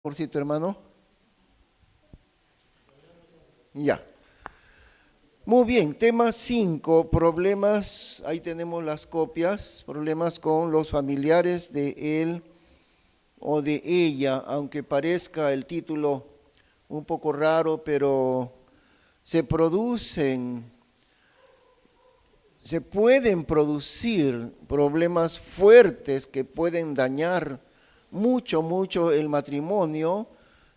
Por cierto, hermano. Ya. Muy bien, tema 5, problemas, ahí tenemos las copias, problemas con los familiares de él o de ella, aunque parezca el título un poco raro, pero se producen, se pueden producir problemas fuertes que pueden dañar mucho el matrimonio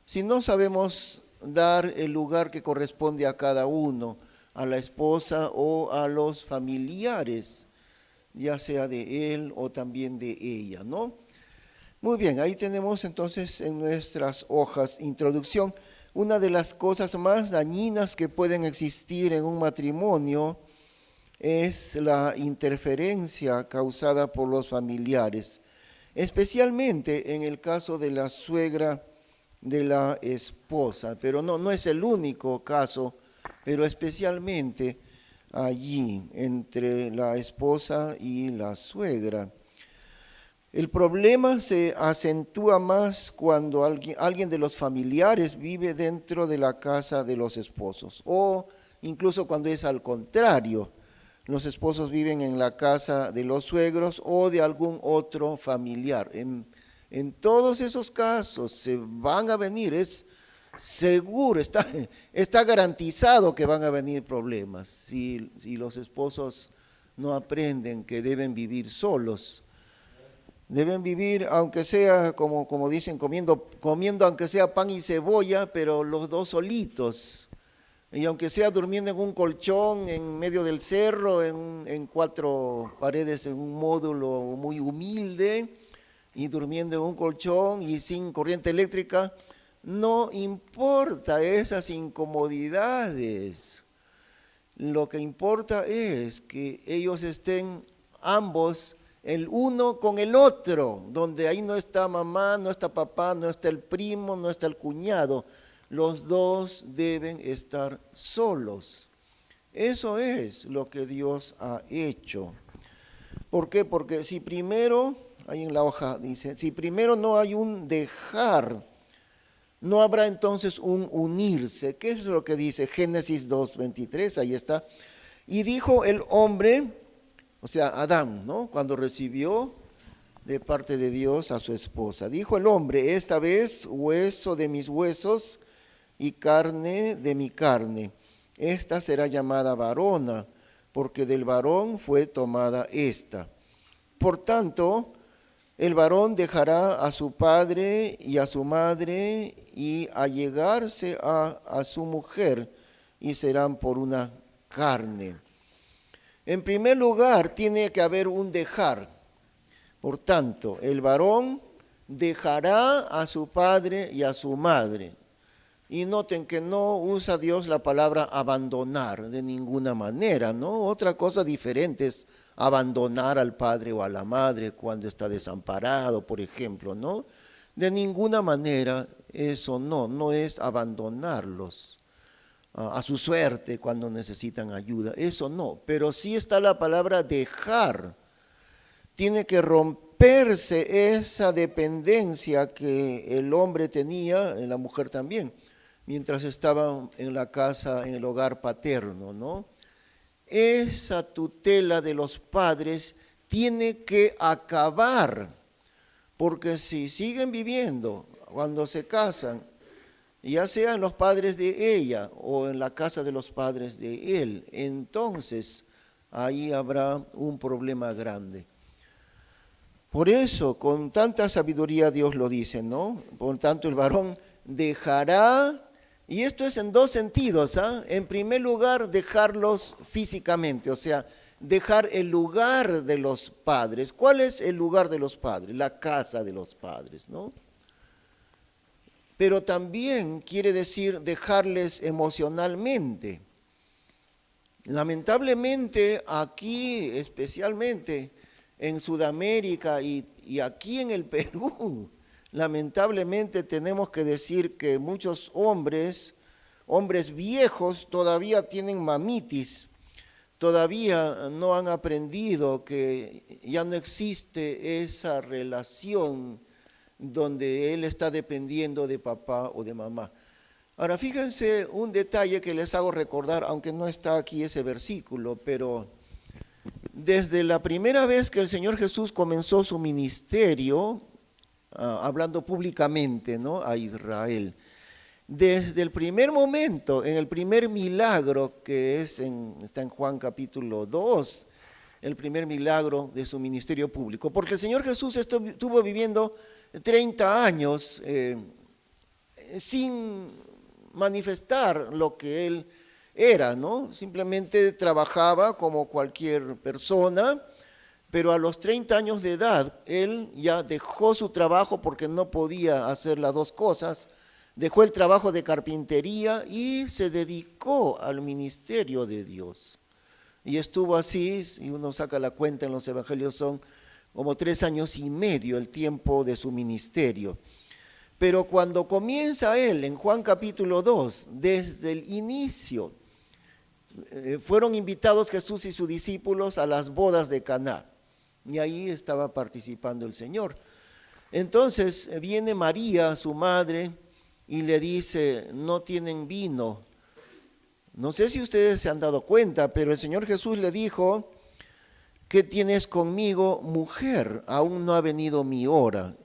si no sabemos dar el lugar que corresponde a cada uno, a la esposa o a los familiares, ya sea de él o también de ella, ¿no? Muy bien, ahí tenemos entonces en nuestras hojas introducción. Una de las cosas más dañinas que pueden existir en un matrimonio es la interferencia causada por los familiares, especialmente en el caso de la suegra de la esposa, pero no es el único caso, pero especialmente allí entre la esposa y la suegra. El problema se acentúa más cuando alguien de los familiares vive dentro de la casa de los esposos, o incluso cuando es al contrario, los esposos viven en la casa de los suegros o de algún otro familiar. En todos esos casos se van a venir, es seguro, está garantizado que van a venir problemas si los esposos no aprenden que deben vivir solos. Deben vivir, aunque sea, como dicen, comiendo aunque sea pan y cebolla, pero los dos solitos. Y aunque sea durmiendo en un colchón en medio del cerro, en cuatro paredes, en un módulo muy humilde, y durmiendo en un colchón y sin corriente eléctrica, no importa esas incomodidades. Lo que importa es que ellos estén ambos el uno con el otro, donde ahí no está mamá, no está papá, no está el primo, no está el cuñado. Los dos deben estar solos. Eso es lo que Dios ha hecho. ¿Por qué? Porque si primero, ahí en la hoja dice, si primero no hay un dejar, no habrá entonces un unirse. ¿Qué es lo que dice Génesis 2:23? Ahí está. Y dijo el hombre, o sea, Adán, ¿no? Cuando recibió de parte de Dios a su esposa. Dijo el hombre, esta vez hueso de mis huesos y carne de mi carne. Esta será llamada varona, porque del varón fue tomada esta. Por tanto, el varón dejará a su padre y a su madre y allegarse a su mujer y serán por una carne. En primer lugar, tiene que haber un dejar. Por tanto, el varón dejará a su padre y a su madre. Y noten que no usa Dios la palabra abandonar de ninguna manera, ¿no? Otra cosa diferente es abandonar al padre o a la madre cuando está desamparado, por ejemplo, ¿no? De ninguna manera eso no es abandonarlos a su suerte cuando necesitan ayuda, eso no, pero sí está la palabra dejar. Tiene que romperse esa dependencia que el hombre tenía, la mujer también, mientras estaban en la casa, en el hogar paterno, ¿no? Esa tutela de los padres tiene que acabar, porque si siguen viviendo cuando se casan, ya sean los padres de ella o en la casa de los padres de él, entonces ahí habrá un problema grande. Por eso, con tanta sabiduría Dios lo dice, ¿no? Por tanto, el varón dejará, y esto es en dos sentidos, ¿ah? En primer lugar, dejarlos físicamente, o sea, dejar el lugar de los padres. ¿Cuál es el lugar de los padres? La casa de los padres, ¿no? Pero también quiere decir dejarles emocionalmente. Lamentablemente, aquí especialmente en Sudamérica y aquí en el Perú, lamentablemente tenemos que decir que muchos hombres viejos todavía tienen mamitis, todavía no han aprendido que ya no existe esa relación donde él está dependiendo de papá o de mamá. Ahora, fíjense un detalle que les hago recordar, aunque no está aquí ese versículo, pero desde la primera vez que el Señor Jesús comenzó su ministerio, hablando públicamente, ¿no?, a Israel, desde el primer momento, en el primer milagro que está en Juan capítulo 2, el primer milagro de su ministerio público, porque el Señor Jesús estuvo viviendo 30 años sin manifestar lo que él era, ¿no? Simplemente trabajaba como cualquier persona, pero a los 30 años de edad, él ya dejó su trabajo porque no podía hacer las dos cosas, dejó el trabajo de carpintería y se dedicó al ministerio de Dios. Y estuvo así, si uno saca la cuenta en los evangelios, son como 3 años y medio el tiempo de su ministerio. Pero cuando comienza él, en Juan capítulo 2, desde el inicio, fueron invitados Jesús y sus discípulos a las bodas de Caná. Y ahí estaba participando el Señor. Entonces viene María, su madre, y le dice, no tienen vino. No sé si ustedes se han dado cuenta, pero el Señor Jesús le dijo, ¿qué tienes conmigo, mujer? Aún no ha venido mi hora.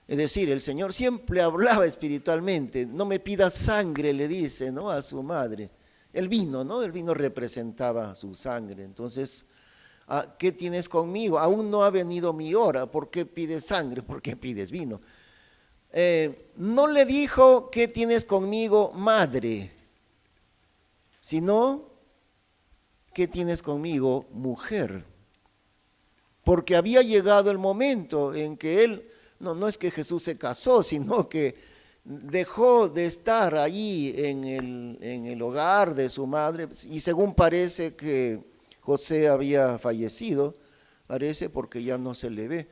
Es decir, el Señor siempre hablaba espiritualmente, no me pidas sangre, le dice, ¿no?, a su madre. El vino, ¿no? El vino representaba su sangre. Entonces, ¿qué tienes conmigo? Aún no ha venido mi hora. ¿Por qué pides sangre? ¿Por qué pides vino? No le dijo, ¿qué tienes conmigo, madre? Sino, ¿qué tienes conmigo, mujer? Porque había llegado el momento en que él, no es que Jesús se casó, sino que dejó de estar allí en el hogar de su madre, y según parece que José había fallecido, parece, porque ya no se le ve.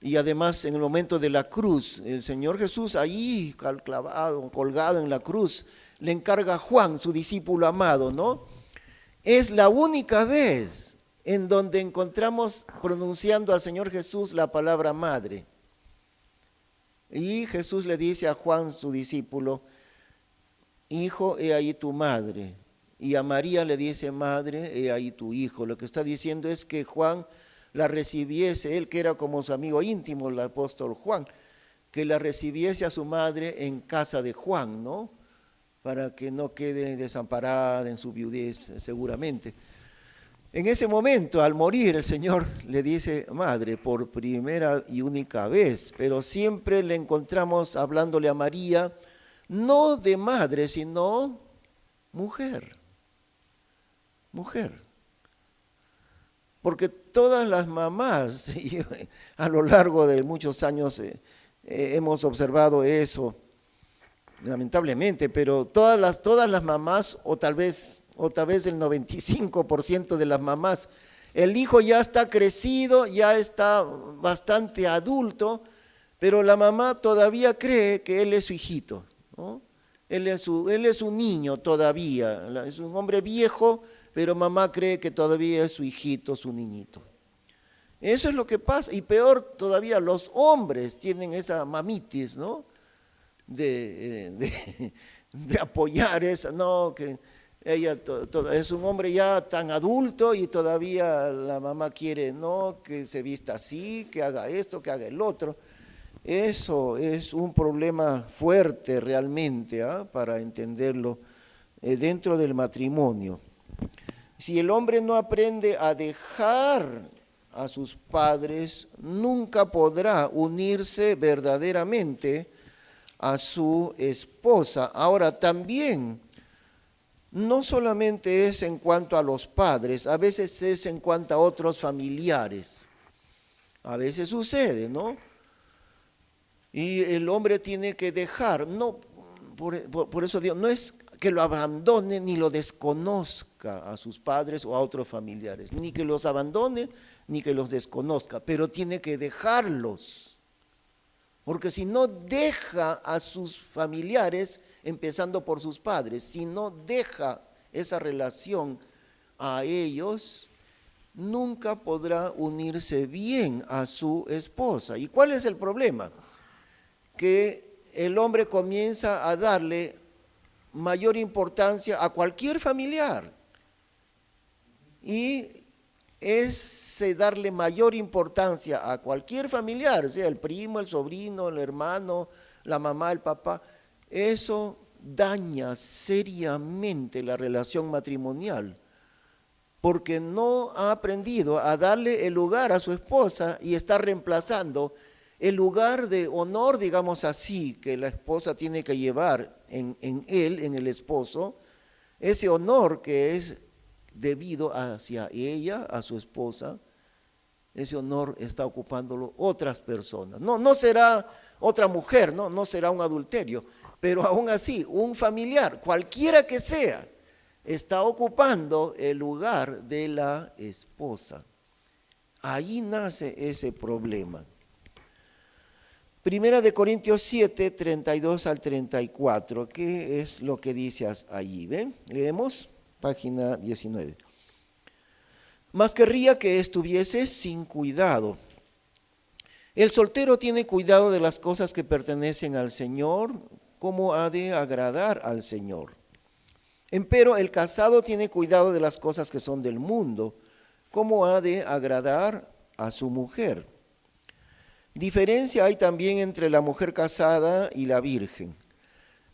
Y además en el momento de la cruz, el Señor Jesús allí clavado, colgado en la cruz, le encarga a Juan, su discípulo amado, ¿no? Es la única vez en donde encontramos pronunciando al Señor Jesús la palabra madre. Y Jesús le dice a Juan, su discípulo, hijo, he ahí tu madre. Y a María le dice, madre, he ahí tu hijo. Lo que está diciendo es que Juan la recibiese, él que era como su amigo íntimo, el apóstol Juan, que la recibiese a su madre en casa de Juan, ¿no? Para que no quede desamparada en su viudez, seguramente. En ese momento, al morir, el Señor le dice madre por primera y única vez, pero siempre le encontramos hablándole a María, no de madre, sino mujer. Mujer. Porque todas las mamás, y a lo largo de muchos años hemos observado eso, lamentablemente, pero todas las mamás, o tal vez el 95% de las mamás, el hijo ya está crecido, ya está bastante adulto, pero la mamá todavía cree que él es su hijito, ¿no? Él es un niño todavía, es un hombre viejo, pero mamá cree que todavía es su hijito, su niñito. Eso es lo que pasa, y peor todavía, los hombres tienen esa mamitis, ¿no? De apoyar esa, no, que ella es un hombre ya tan adulto y todavía la mamá quiere, no, que se vista así, que haga esto, que haga el otro. Eso es un problema fuerte realmente, para entenderlo dentro del matrimonio. Si el hombre no aprende a dejar a sus padres, nunca podrá unirse verdaderamente a su esposa. Ahora también, no solamente es en cuanto a los padres, a veces es en cuanto a otros familiares. A veces sucede, ¿no? Y el hombre tiene que dejar, no, por eso Dios, no es que lo abandone ni lo desconozca a sus padres o a otros familiares, ni que los abandone ni que los desconozca, pero tiene que dejarlos. Porque si no deja a sus familiares, empezando por sus padres, si no deja esa relación a ellos, nunca podrá unirse bien a su esposa. ¿Y cuál es el problema? que el hombre comienza a darle mayor importancia a cualquier familiar. Y ese darle mayor importancia a cualquier familiar, sea el primo, el sobrino, el hermano, la mamá, el papá, eso daña seriamente la relación matrimonial, porque no ha aprendido a darle el lugar a su esposa y está reemplazando el lugar de honor, digamos así, que la esposa tiene que llevar en él, en el esposo, ese honor que es debido hacia ella, a su esposa, ese honor está ocupándolo otras personas. No será otra mujer, no será un adulterio, pero aún así, un familiar, cualquiera que sea, está ocupando el lugar de la esposa. Ahí nace ese problema. Primera de Corintios 7, 32 al 34, ¿qué es lo que dice allí? ¿Ven? Leemos, página 19. Mas querría que estuvieses sin cuidado. El soltero tiene cuidado de las cosas que pertenecen al Señor, como ha de agradar al Señor. Empero el casado tiene cuidado de las cosas que son del mundo, como ha de agradar a su mujer. Diferencia hay también entre la mujer casada y la virgen.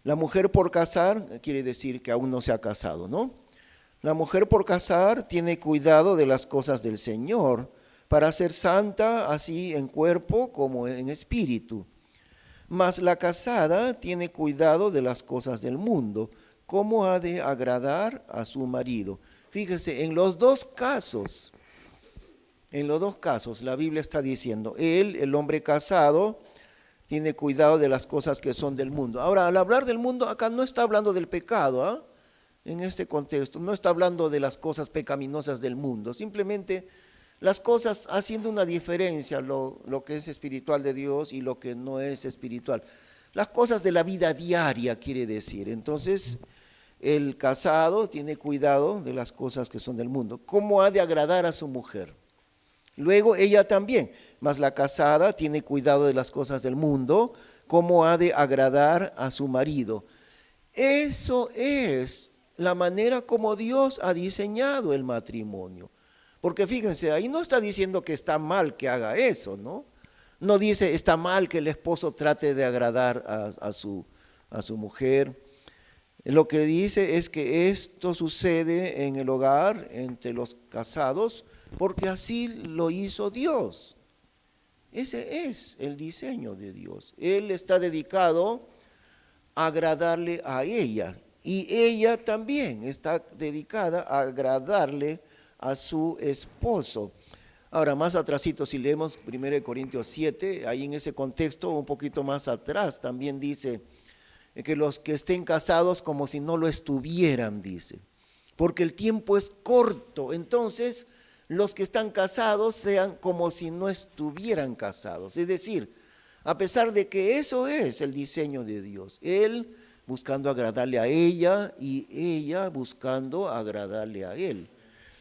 La mujer por casar quiere decir que aún no se ha casado, ¿no? La mujer por casar tiene cuidado de las cosas del Señor, para ser santa así en cuerpo como en espíritu. Mas la casada tiene cuidado de las cosas del mundo, como ha de agradar a su marido. Fíjese, en los dos casos la Biblia está diciendo, el hombre casado, tiene cuidado de las cosas que son del mundo. Ahora, al hablar del mundo, acá no está hablando del pecado, ¿ah? En este contexto, no está hablando de las cosas pecaminosas del mundo, simplemente las cosas haciendo una diferencia, lo que es espiritual de Dios y lo que no es espiritual. Las cosas de la vida diaria, quiere decir. Entonces, el casado tiene cuidado de las cosas que son del mundo. ¿Cómo ha de agradar a su mujer? Luego ella también, mas la casada tiene cuidado de las cosas del mundo, cómo ha de agradar a su marido. Eso es la manera como Dios ha diseñado el matrimonio. Porque fíjense, ahí no está diciendo que está mal que haga eso, ¿no? No dice está mal que el esposo trate de agradar a su mujer. Lo que dice es que esto sucede en el hogar entre los casados porque así lo hizo Dios. Ese es el diseño de Dios. Él está dedicado a agradarle a ella y ella también está dedicada a agradarle a su esposo. Ahora, más atrásito, si leemos 1 Corintios 7, ahí en ese contexto, un poquito más atrás, también dice que los que estén casados como si no lo estuvieran, dice, porque el tiempo es corto, entonces los que están casados sean como si no estuvieran casados, es decir, a pesar de que eso es el diseño de Dios, Él buscando agradarle a ella y ella buscando agradarle a Él,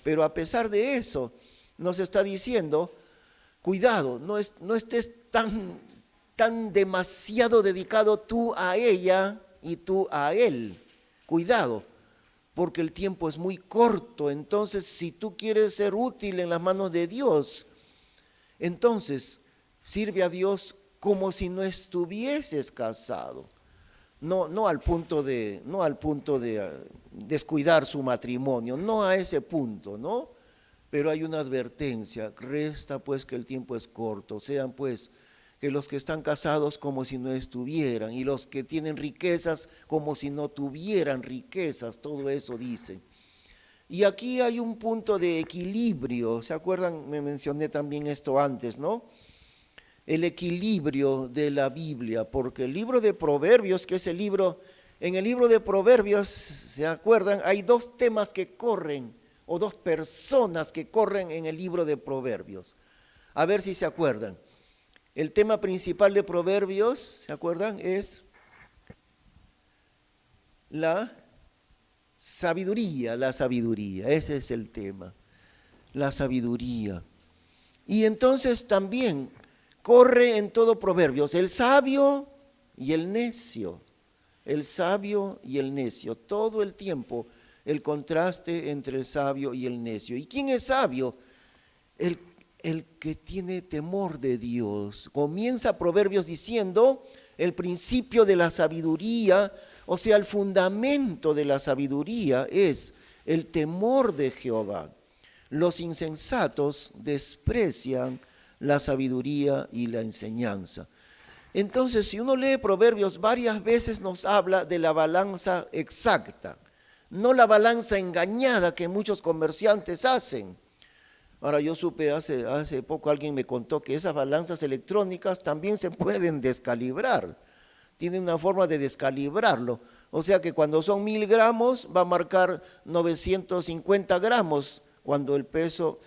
pero a pesar de eso, nos está diciendo, cuidado, no estés tan demasiado dedicado tú a ella y tú a él. Cuidado, porque el tiempo es muy corto. Entonces, si tú quieres ser útil en las manos de Dios, entonces sirve a Dios como si no estuvieses casado. No al punto de descuidar su matrimonio, no a ese punto, ¿no? Pero hay una advertencia, resta pues que el tiempo es corto, sean pues que los que están casados como si no estuvieran, y los que tienen riquezas como si no tuvieran riquezas, todo eso dice. Y aquí hay un punto de equilibrio, ¿se acuerdan? Me mencioné también esto antes, ¿no? El equilibrio de la Biblia, porque el libro de Proverbios, que es en el libro de Proverbios, ¿se acuerdan? Hay dos temas que corren, o dos personas que corren en el libro de Proverbios. A ver si se acuerdan. El tema principal de Proverbios, ¿se acuerdan? Es la sabiduría, ese es el tema, la sabiduría. Y entonces también corre en todo Proverbios, el sabio y el necio, el sabio y el necio, todo el tiempo el contraste entre el sabio y el necio. ¿Y quién es sabio? El, el que tiene temor de Dios. Comienza Proverbios diciendo el principio de la sabiduría, o sea, el fundamento de la sabiduría es el temor de Jehová. Los insensatos desprecian la sabiduría y la enseñanza. Entonces, si uno lee Proverbios, varias veces nos habla de la balanza exacta, no la balanza engañada que muchos comerciantes hacen. Ahora, yo supe hace poco, alguien me contó que esas balanzas electrónicas también se pueden descalibrar. Tienen una forma de descalibrarlo. O sea que cuando son 1000 gramos va a marcar 950 gramos, cuando el peso,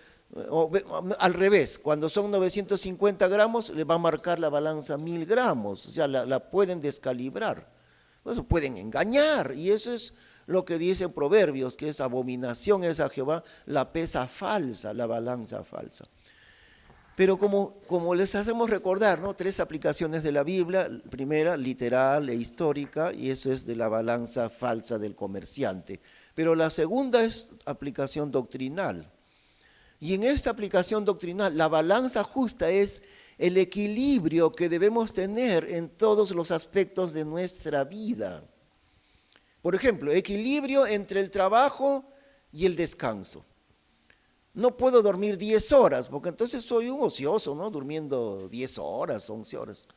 al revés, cuando son 950 gramos le va a marcar la balanza 1000 gramos. O sea, la pueden descalibrar. Eso pueden engañar, y eso es lo que dicen Proverbios, que es abominación es a Jehová la pesa falsa, la balanza falsa. Pero como les hacemos recordar, ¿no? 3 aplicaciones de la Biblia: primera, literal e histórica, y eso es de la balanza falsa del comerciante. Pero la segunda es aplicación doctrinal. Y en esta aplicación doctrinal, la balanza justa es el equilibrio que debemos tener en todos los aspectos de nuestra vida. Por ejemplo, equilibrio entre el trabajo y el descanso. No puedo dormir 10 horas, porque entonces soy un ocioso, ¿no? Durmiendo 10 horas, 11 horas.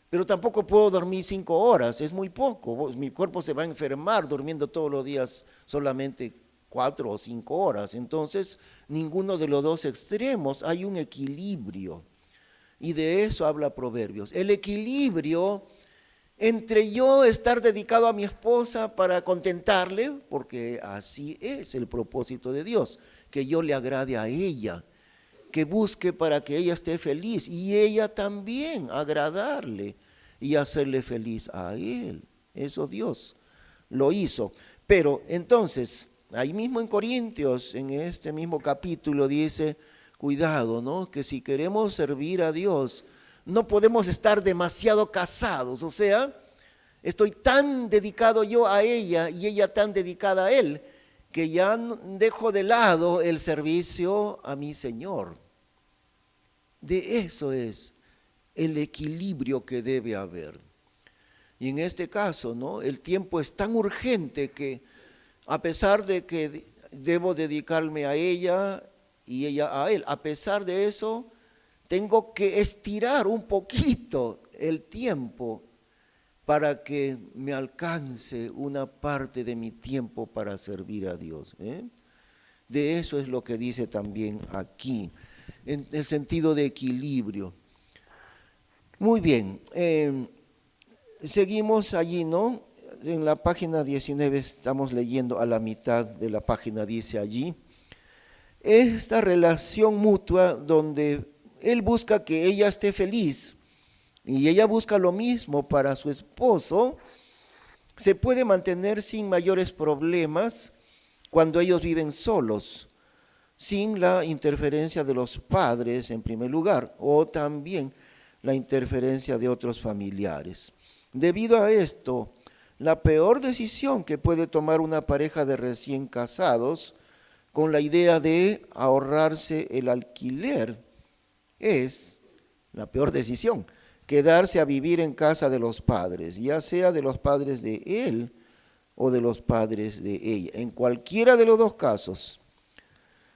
Pero tampoco puedo dormir 5 horas, es muy poco. Mi cuerpo se va a enfermar durmiendo todos los días solamente 4 o 5 horas. Entonces, ninguno de los dos extremos, hay un equilibrio. Y de eso habla Proverbios. El equilibrio entre yo estar dedicado a mi esposa para contentarle, porque así es el propósito de Dios, que yo le agrade a ella, que busque para que ella esté feliz y ella también agradarle y hacerle feliz a él. Eso Dios lo hizo. Pero entonces, ahí mismo en Corintios, en este mismo capítulo dice, cuidado, ¿no? Que si queremos servir a Dios, no podemos estar demasiado casados, o sea, estoy tan dedicado yo a ella y ella tan dedicada a él, que ya dejo de lado el servicio a mi Señor. De eso es el equilibrio que debe haber. Y en este caso, ¿no? El tiempo es tan urgente que a pesar de que debo dedicarme a ella y ella a él, a pesar de eso, tengo que estirar un poquito el tiempo para que me alcance una parte de mi tiempo para servir a Dios. De eso es lo que dice también aquí, en el sentido de equilibrio. Muy bien, seguimos allí, ¿no? En la página 19 estamos leyendo a la mitad de la página, dice allí, esta relación mutua donde él busca que ella esté feliz y ella busca lo mismo para su esposo, se puede mantener sin mayores problemas cuando ellos viven solos, sin la interferencia de los padres en primer lugar, o también la interferencia de otros familiares. Debido a esto, la peor decisión que puede tomar una pareja de recién casados con la idea de ahorrarse el alquiler es la peor decisión, quedarse a vivir en casa de los padres, ya sea de los padres de él o de los padres de ella. En cualquiera de los dos casos.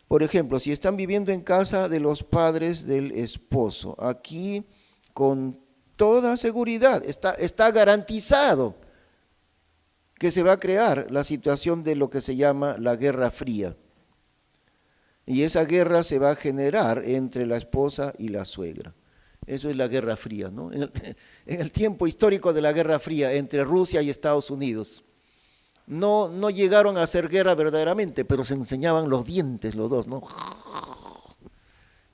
Por ejemplo, si están viviendo en casa de los padres del esposo, aquí con toda seguridad está garantizado que se va a crear la situación de lo que se llama la Guerra Fría. Y esa guerra se va a generar entre la esposa y la suegra. Eso es la Guerra Fría, ¿no? En el tiempo histórico de la Guerra Fría entre Rusia y Estados Unidos, no llegaron a hacer guerra verdaderamente, pero se enseñaban los dientes los dos, ¿no?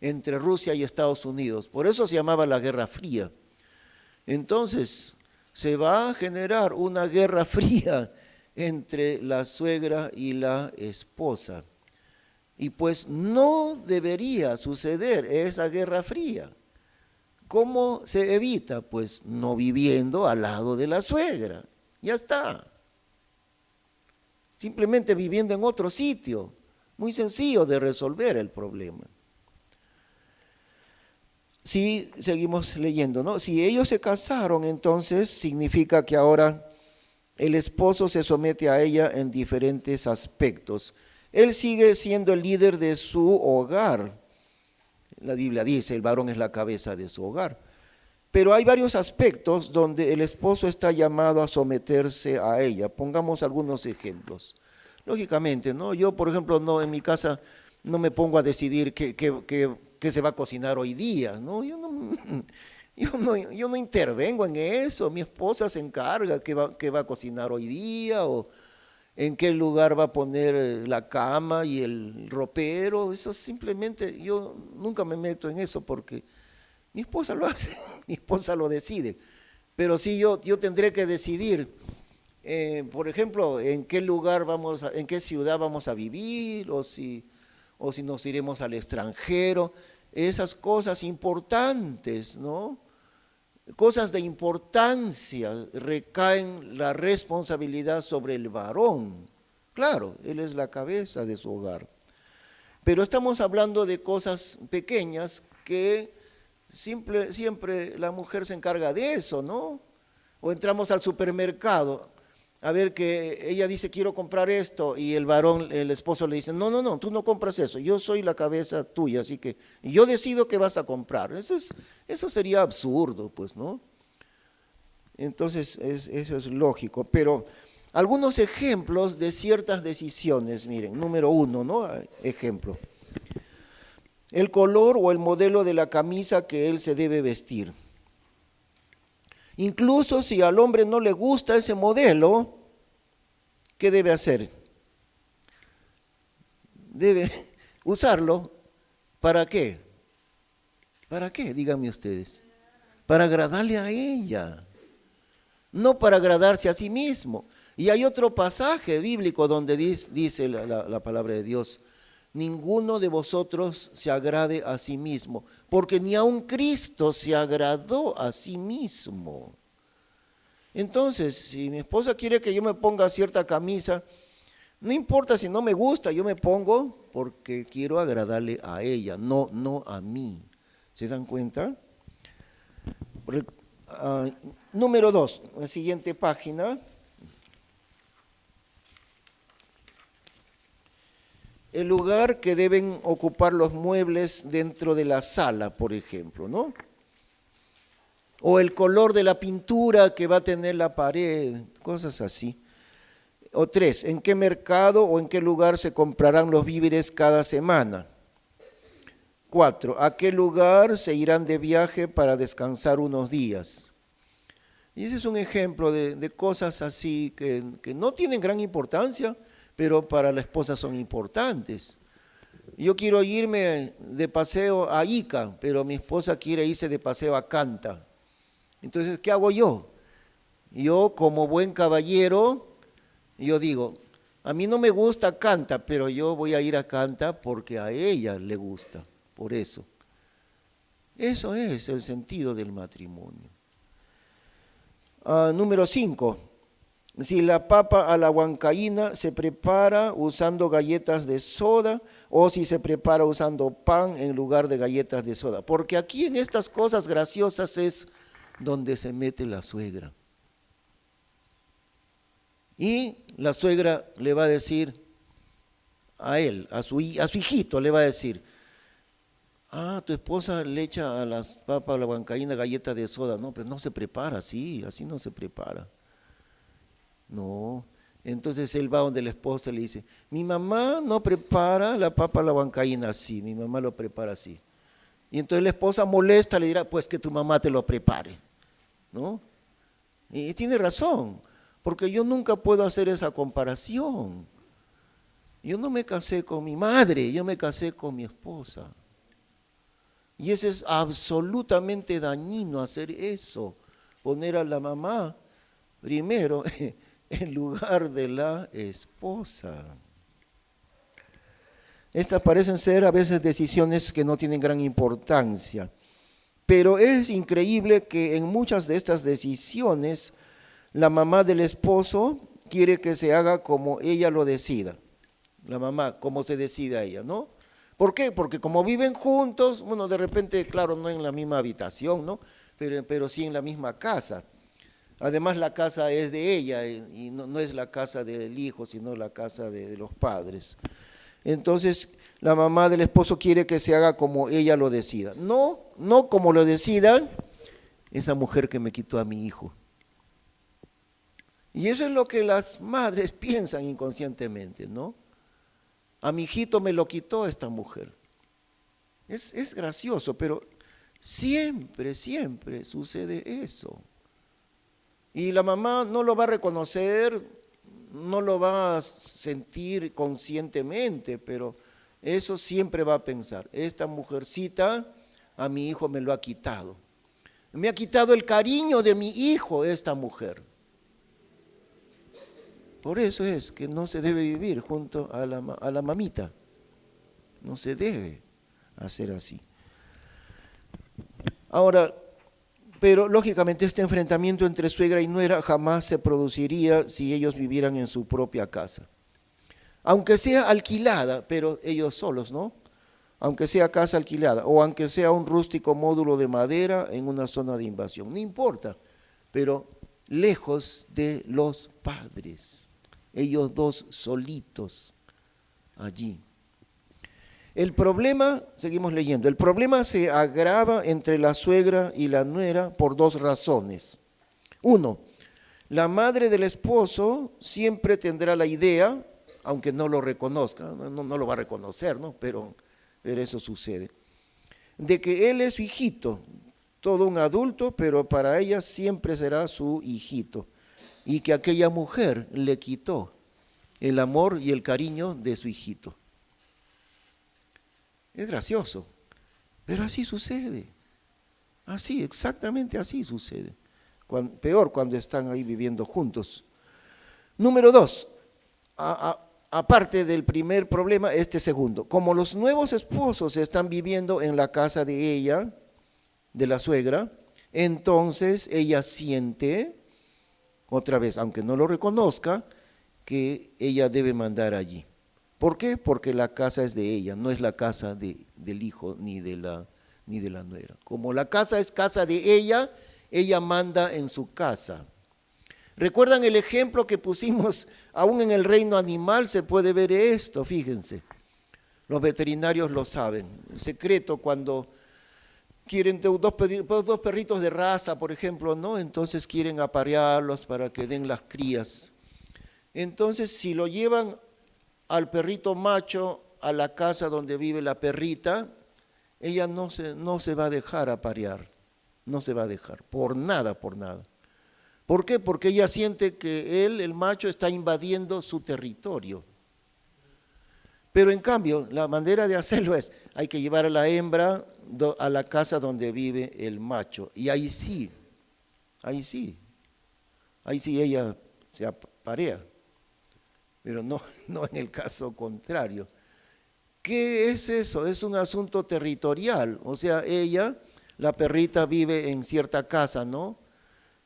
Entre Rusia y Estados Unidos. Por eso se llamaba la Guerra Fría. Entonces, se va a generar una Guerra Fría entre la suegra y la esposa. Y pues no debería suceder esa Guerra Fría. ¿Cómo se evita? Pues no viviendo al lado de la suegra. Ya está. Simplemente viviendo en otro sitio. Muy sencillo de resolver el problema. Si seguimos leyendo, ¿no? Si ellos se casaron, entonces significa que ahora el esposo se somete a ella en diferentes aspectos. Él sigue siendo el líder de su hogar. La Biblia dice, el varón es la cabeza de su hogar. Pero hay varios aspectos donde el esposo está llamado a someterse a ella. Pongamos algunos ejemplos. Lógicamente, ¿no? Yo, por ejemplo, no, en mi casa no me pongo a decidir qué se va a cocinar hoy día, ¿no? Yo no intervengo en eso. Mi esposa se encarga qué va a cocinar hoy día o en qué lugar va a poner la cama y el ropero. Eso simplemente, yo nunca me meto en eso porque mi esposa lo hace, mi esposa lo decide. Pero sí yo tendré que decidir, por ejemplo, en qué lugar en qué ciudad vamos a vivir o si nos iremos al extranjero. Esas cosas importantes, ¿no? Cosas de importancia, recaen la responsabilidad sobre el varón. Claro, él es la cabeza de su hogar. Pero estamos hablando de cosas pequeñas que siempre la mujer se encarga de eso, ¿no? O entramos al supermercado a ver que ella dice quiero comprar esto y el varón, el esposo le dice no, tú no compras eso, yo soy la cabeza tuya, así que yo decido qué vas a comprar. Eso sería absurdo, pues, ¿no? Entonces eso es lógico, pero algunos ejemplos de ciertas decisiones, miren, número 1, ¿no? Ejemplo, el color o el modelo de la camisa que él se debe vestir. Incluso si al hombre no le gusta ese modelo, ¿qué debe hacer? Debe usarlo. ¿Para qué? ¿Para qué? Díganme ustedes. Para agradarle a ella, no para agradarse a sí mismo. Y hay otro pasaje bíblico donde dice la palabra de Dios: ninguno de vosotros se agrade a sí mismo, porque ni aun Cristo se agradó a sí mismo. Entonces, si mi esposa quiere que yo me ponga cierta camisa, no importa si no me gusta, yo me pongo porque quiero agradarle a ella, no a mí. ¿Se dan cuenta? Número 2, la siguiente página. El lugar que deben ocupar los muebles dentro de la sala, por ejemplo, ¿no? O el color de la pintura que va a tener la pared, cosas así. O 3, ¿en qué mercado o en qué lugar se comprarán los víveres cada semana? 4, ¿a qué lugar se irán de viaje para descansar unos días? Y ese es un ejemplo de cosas así que no tienen gran importancia, pero para la esposa son importantes. Yo quiero irme de paseo a Ica, pero mi esposa quiere irse de paseo a Canta. Entonces, ¿qué hago yo? Yo, como buen caballero, yo digo, a mí no me gusta Canta, pero yo voy a ir a Canta porque a ella le gusta, por eso. Eso es el sentido del matrimonio. Número 5. Si la papa a la huancaína se prepara usando galletas de soda o si se prepara usando pan en lugar de galletas de soda. Porque aquí en estas cosas graciosas es donde se mete la suegra. Y la suegra le va a decir a él, a su hijito, le va a decir: tu esposa le echa a las papas a la huancaína galletas de soda. No, pero no se prepara así no se prepara. No, entonces él va donde la esposa y le dice: mi mamá no prepara la papa a la huancaína así, mi mamá lo prepara así. Y entonces la esposa molesta, le dirá: pues que tu mamá te lo prepare, ¿no? Y tiene razón, porque yo nunca puedo hacer esa comparación. Yo no me casé con mi madre, yo me casé con mi esposa. Y eso es absolutamente dañino, hacer eso, poner a la mamá primero en lugar de la esposa. Estas parecen ser a veces decisiones que no tienen gran importancia, Pero es increíble que en muchas de estas decisiones, la mamá del esposo quiere que se haga como ella lo decida. La mamá, como se decida ella, ¿no? ¿Por qué? Porque como viven juntos, bueno, de repente, claro, no en la misma habitación, ¿no? Pero sí en la misma casa. Además, la casa es de ella y no es la casa del hijo, sino la casa de los padres. Entonces, la mamá del esposo quiere que se haga como ella lo decida. No como lo decida esa mujer que me quitó a mi hijo. Y eso es lo que las madres piensan inconscientemente, ¿no? A mi hijito me lo quitó esta mujer. Es gracioso, pero siempre sucede eso. Y la mamá no lo va a reconocer, no lo va a sentir conscientemente, pero eso siempre va a pensar. Esta mujercita a mi hijo me lo ha quitado. Me ha quitado el cariño de mi hijo esta mujer. Por eso es que no se debe vivir junto a la mamita. No se debe hacer así. Ahora, pero lógicamente este enfrentamiento entre suegra y nuera jamás se produciría si ellos vivieran en su propia casa. Aunque sea alquilada, pero ellos solos, ¿no? Aunque sea casa alquilada o aunque sea un rústico módulo de madera en una zona de invasión, no importa, pero lejos de los padres, ellos dos solitos allí. El problema, seguimos leyendo, el problema se agrava entre la suegra y la nuera por dos razones. Uno, la madre del esposo siempre tendrá la idea, aunque no lo reconozca, no lo va a reconocer, ¿no? Pero eso sucede, de que él es su hijito, todo un adulto, pero para ella siempre será su hijito, y que aquella mujer le quitó el amor y el cariño de su hijito. Es gracioso, pero así sucede. Así, exactamente así sucede. Peor cuando están ahí viviendo juntos. Número dos, aparte del primer problema, este segundo. Como los nuevos esposos están viviendo en la casa de ella, de la suegra, entonces ella siente, otra vez, aunque no lo reconozca, que ella debe mandar allí. ¿Por qué? Porque la casa es de ella, no es la casa del hijo ni de la nuera. Como la casa es casa de ella manda en su casa. ¿Recuerdan el ejemplo que pusimos? Aún en el reino animal se puede ver esto, fíjense. Los veterinarios lo saben. El secreto cuando quieren dos perritos de raza, por ejemplo, ¿no? Entonces quieren aparearlos para que den las crías. Entonces, si lo llevan al perrito macho a la casa donde vive la perrita, ella no se va a dejar aparear, no se va a dejar, por nada. ¿Por qué? Porque ella siente que él, el macho, está invadiendo su territorio. Pero en cambio, la manera de hacerlo es, hay que llevar a la hembra a la casa donde vive el macho, y ahí sí ella se aparea. Pero no en el caso contrario. ¿Qué es eso? Es un asunto territorial. O sea, ella, la perrita, vive en cierta casa, ¿no?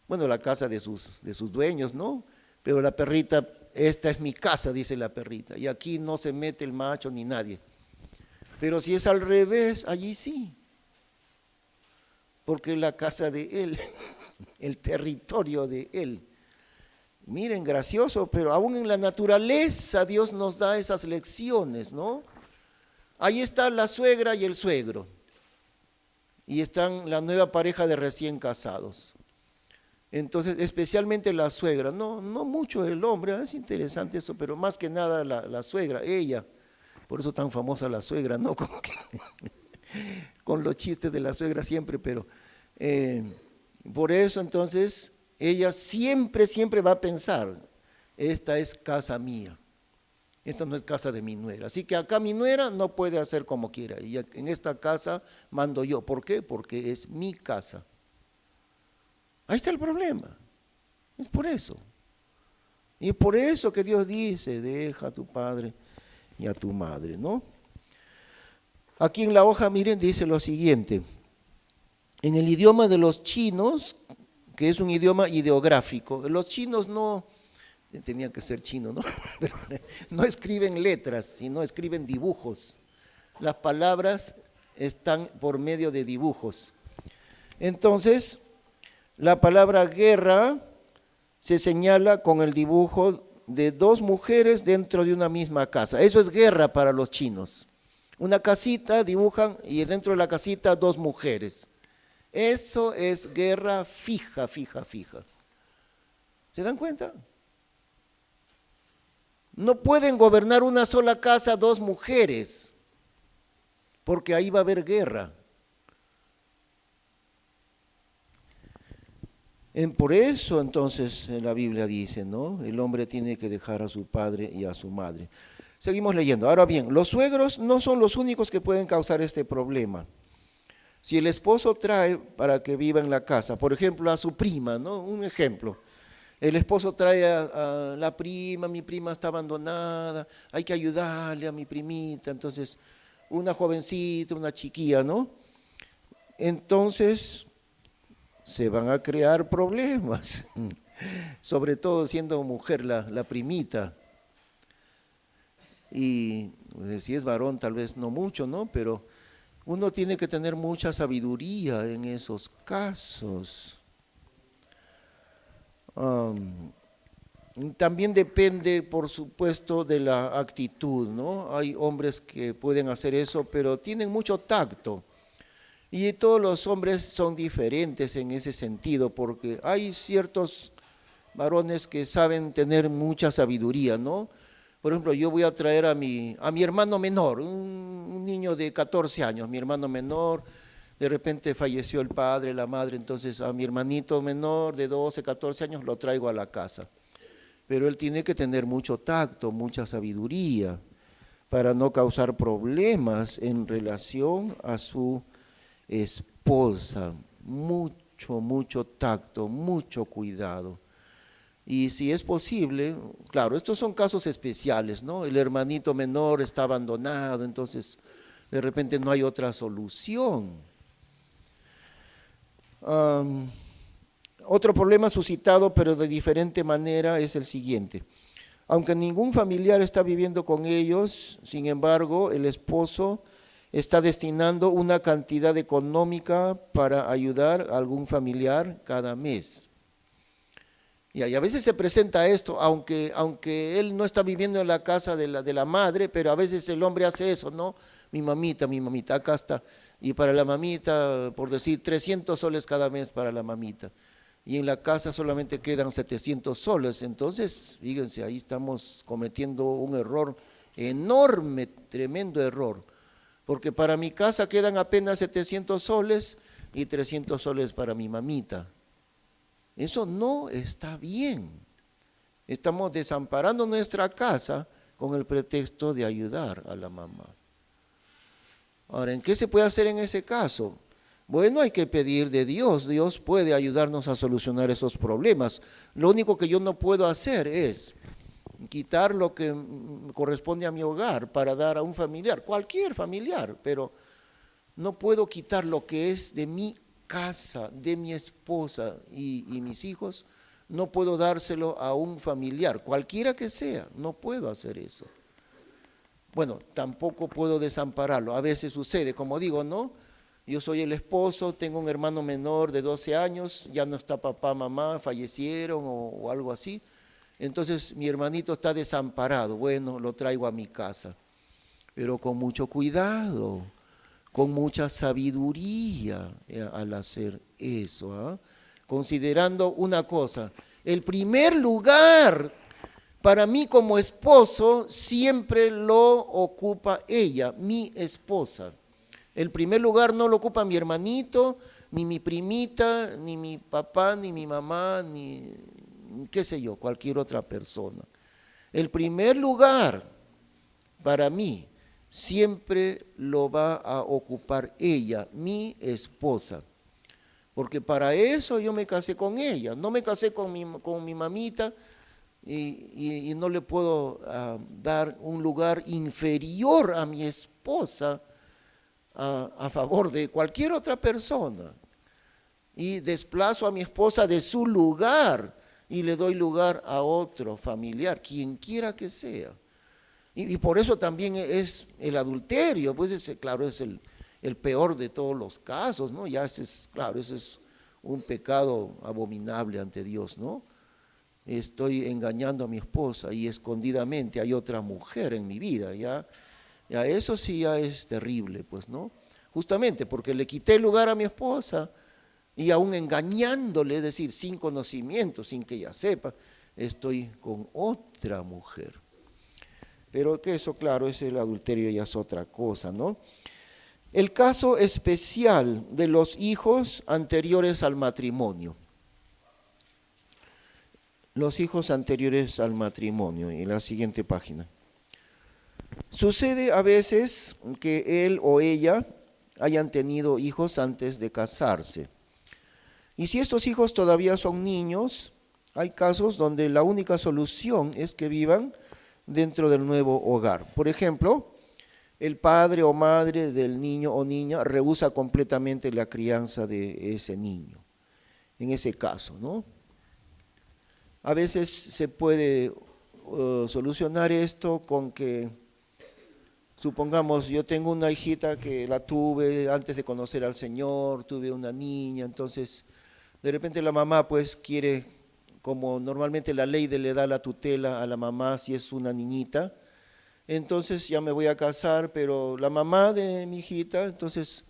Bueno, la casa de sus dueños, ¿no? Pero la perrita, esta es mi casa, dice la perrita, y aquí no se mete el macho ni nadie. Pero si es al revés, allí sí. Porque es la casa de él, el territorio de él. Miren, gracioso, pero aún en la naturaleza Dios nos da esas lecciones, ¿no? Ahí está la suegra y el suegro. Y están la nueva pareja de recién casados. Entonces, especialmente la suegra, no mucho el hombre, es interesante eso, pero más que nada la suegra, ella. Por eso tan famosa la suegra, ¿no? Con los chistes de la suegra siempre, pero por eso entonces ella siempre va a pensar, esta es casa mía, esta no es casa de mi nuera. Así que acá mi nuera no puede hacer como quiera, y en esta casa mando yo. ¿Por qué? Porque es mi casa. Ahí está el problema, es por eso. Y es por eso que Dios dice, deja a tu padre y a tu madre, ¿no? Aquí en la hoja, miren, dice lo siguiente. En el idioma de los chinos, que es un idioma ideográfico, los chinos no, tenían que ser chinos, ¿no? Pero no escriben letras, sino escriben dibujos. Las palabras están por medio de dibujos. Entonces, la palabra guerra se señala con el dibujo de dos mujeres dentro de una misma casa. Eso es guerra para los chinos. Una casita dibujan y dentro de la casita dos mujeres. Eso es guerra fija, fija, fija. ¿Se dan cuenta? No pueden gobernar una sola casa dos mujeres, porque ahí va a haber guerra. Por eso entonces la Biblia dice, ¿no? El hombre tiene que dejar a su padre y a su madre. Seguimos leyendo. Ahora bien, los suegros no son los únicos que pueden causar este problema. Si el esposo trae para que viva en la casa, por ejemplo, a su prima, ¿no? Un ejemplo. El esposo trae a la prima, mi prima está abandonada, hay que ayudarle a mi primita. Entonces, una jovencita, una chiquilla, ¿no? Entonces, se van a crear problemas, sobre todo siendo mujer la primita. Y pues, si es varón, tal vez no mucho, ¿no? Pero uno tiene que tener mucha sabiduría en esos casos. También depende, por supuesto, de la actitud, ¿no? Hay hombres que pueden hacer eso, pero tienen mucho tacto. Y todos los hombres son diferentes en ese sentido, porque hay ciertos varones que saben tener mucha sabiduría, ¿no? Por ejemplo, yo voy a traer a mi hermano menor, un niño de 14 años, mi hermano menor, de repente falleció el padre, la madre, entonces a mi hermanito menor de 12, 14 años lo traigo a la casa. Pero él tiene que tener mucho tacto, mucha sabiduría, para no causar problemas en relación a su esposa. Mucho, mucho tacto, mucho cuidado. Y si es posible, claro, estos son casos especiales, ¿no? El hermanito menor está abandonado, entonces de repente no hay otra solución. Otro problema suscitado, pero de diferente manera, es el siguiente. Aunque ningún familiar está viviendo con ellos, sin embargo, el esposo está destinando una cantidad económica para ayudar a algún familiar cada mes. Y a veces se presenta esto, aunque él no está viviendo en la casa de la madre, pero a veces el hombre hace eso, ¿no? Mi mamita, acá está. Y para la mamita, por decir, 300 soles cada mes para la mamita. Y en la casa solamente quedan 700 soles. Entonces, fíjense, ahí estamos cometiendo un error enorme, tremendo error. Porque para mi casa quedan apenas 700 soles y 300 soles para mi mamita. Eso no está bien. Estamos desamparando nuestra casa con el pretexto de ayudar a la mamá. Ahora, ¿en qué se puede hacer en ese caso? Bueno, hay que pedir de Dios. Dios puede ayudarnos a solucionar esos problemas. Lo único que yo no puedo hacer es quitar lo que corresponde a mi hogar para dar a un familiar, cualquier familiar, pero no puedo quitar lo que es de mi casa, de mi esposa y mis hijos, no puedo dárselo a un familiar, cualquiera que sea, no puedo hacer eso. Bueno, tampoco puedo desampararlo, a veces sucede, como digo, ¿no? Yo soy el esposo, tengo un hermano menor de 12 años, ya no está papá, mamá, fallecieron o algo así, entonces mi hermanito está desamparado, bueno, lo traigo a mi casa, pero con mucho cuidado, con mucha sabiduría al hacer eso, considerando una cosa, el primer lugar para mí como esposo siempre lo ocupa ella, mi esposa. El primer lugar no lo ocupa mi hermanito, ni mi primita, ni mi papá, ni mi mamá, ni qué sé yo, cualquier otra persona. El primer lugar para mí siempre lo va a ocupar ella, mi esposa. Porque para eso yo me casé con ella, no me casé con mi mamita y no le puedo dar un lugar inferior a mi esposa a favor de cualquier otra persona. y desplazo a mi esposa de su lugar y le doy lugar a otro familiar, quien quiera que sea. Y por eso también es el adulterio, pues claro, es el peor de todos los casos, ¿no? Ya claro, ese es un pecado abominable ante Dios, ¿no? Estoy engañando a mi esposa y escondidamente hay otra mujer en mi vida, ya eso sí ya es terrible, pues, ¿no? Justamente porque le quité el lugar a mi esposa y aún engañándole, es decir, sin conocimiento, sin que ella sepa, estoy con otra mujer. Pero que eso, claro, es el adulterio, ya es otra cosa, ¿no? El caso especial de los hijos anteriores al matrimonio. Los hijos anteriores al matrimonio, en la siguiente página. Sucede a veces que él o ella hayan tenido hijos antes de casarse. Y si estos hijos todavía son niños, hay casos donde la única solución es que vivan dentro del nuevo hogar. Por ejemplo, el padre o madre del niño o niña rehúsa completamente la crianza de ese niño. En ese caso, ¿no? A veces se puede solucionar esto con que, supongamos, yo tengo una hijita que la tuve antes de conocer al Señor, tuve una niña, entonces de repente la mamá pues quiere, como normalmente la ley le da la tutela a la mamá si es una niñita, entonces ya me voy a casar, pero la mamá de mi hijita entonces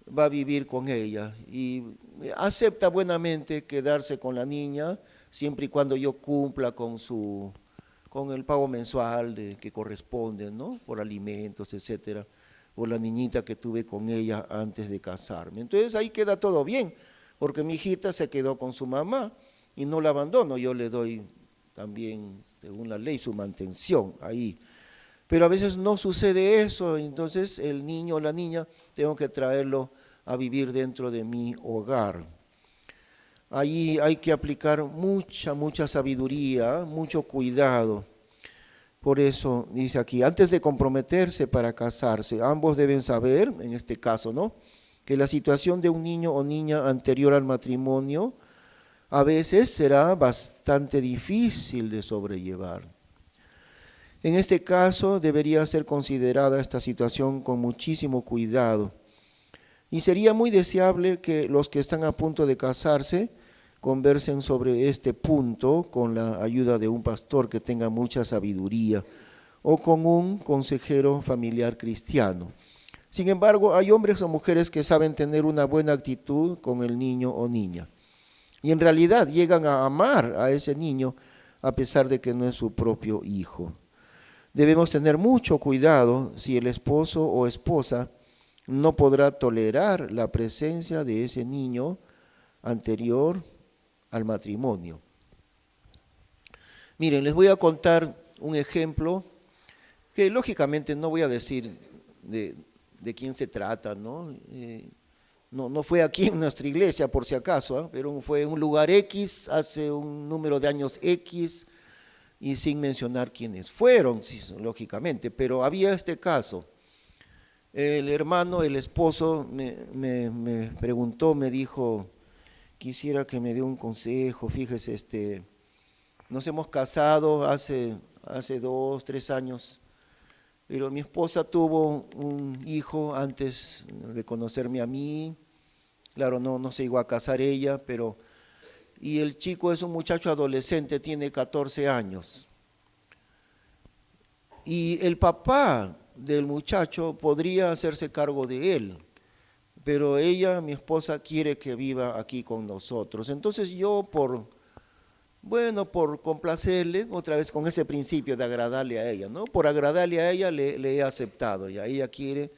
va a vivir con ella y acepta buenamente quedarse con la niña siempre y cuando yo cumpla con el pago mensual que corresponde, ¿no? Por alimentos, etcétera, por la niñita que tuve con ella antes de casarme. Entonces ahí queda todo bien, porque mi hijita se quedó con su mamá y no la abandono, yo le doy también, según la ley, su mantención ahí. Pero a veces no sucede eso, entonces el niño o la niña tengo que traerlo a vivir dentro de mi hogar. Ahí hay que aplicar mucha sabiduría, mucho cuidado. Por eso dice aquí, antes de comprometerse para casarse, ambos deben saber, en este caso, ¿no?, que la situación de un niño o niña anterior al matrimonio a veces será bastante difícil de sobrellevar. En este caso debería ser considerada esta situación con muchísimo cuidado y sería muy deseable que los que están a punto de casarse conversen sobre este punto con la ayuda de un pastor que tenga mucha sabiduría o con un consejero familiar cristiano. Sin embargo, hay hombres o mujeres que saben tener una buena actitud con el niño o niña y en realidad llegan a amar a ese niño a pesar de que no es su propio hijo. Debemos tener mucho cuidado si el esposo o esposa no podrá tolerar la presencia de ese niño anterior al matrimonio. Miren, les voy a contar un ejemplo que lógicamente no voy a decir de quién se trata, ¿no? No fue aquí en nuestra iglesia por si acaso, ¿eh? Pero fue en un lugar X, hace un número de años X, y sin mencionar quiénes fueron, sí, lógicamente, pero había este caso. El hermano, el esposo, me preguntó, me dijo, quisiera que me dé un consejo, fíjese, nos hemos casado hace 2, 3 años, pero mi esposa tuvo un hijo antes de conocerme a mí, claro, no se llegó a casar ella, pero... Y el chico es un muchacho adolescente, tiene 14 años. Y el papá del muchacho podría hacerse cargo de él, pero ella, mi esposa, quiere que viva aquí con nosotros. Entonces yo por complacerle, otra vez con ese principio de agradarle a ella, ¿no? Por agradarle a ella le he aceptado y ella quiere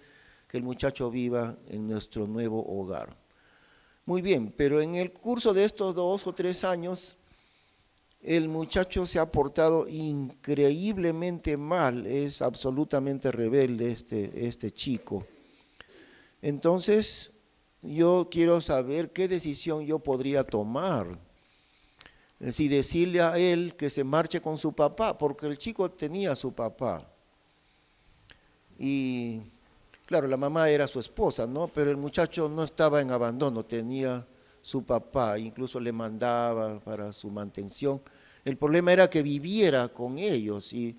que el muchacho viva en nuestro nuevo hogar. Muy bien, pero en el curso de estos 2 o 3 años, el muchacho se ha portado increíblemente mal, es absolutamente rebelde este chico. Entonces, yo quiero saber qué decisión yo podría tomar. Si decirle a él que se marche con su papá, porque el chico tenía a su papá. Y claro, la mamá era su esposa, ¿no? Pero el muchacho no estaba en abandono, tenía su papá, incluso le mandaba para su mantención. El problema era que viviera con ellos, y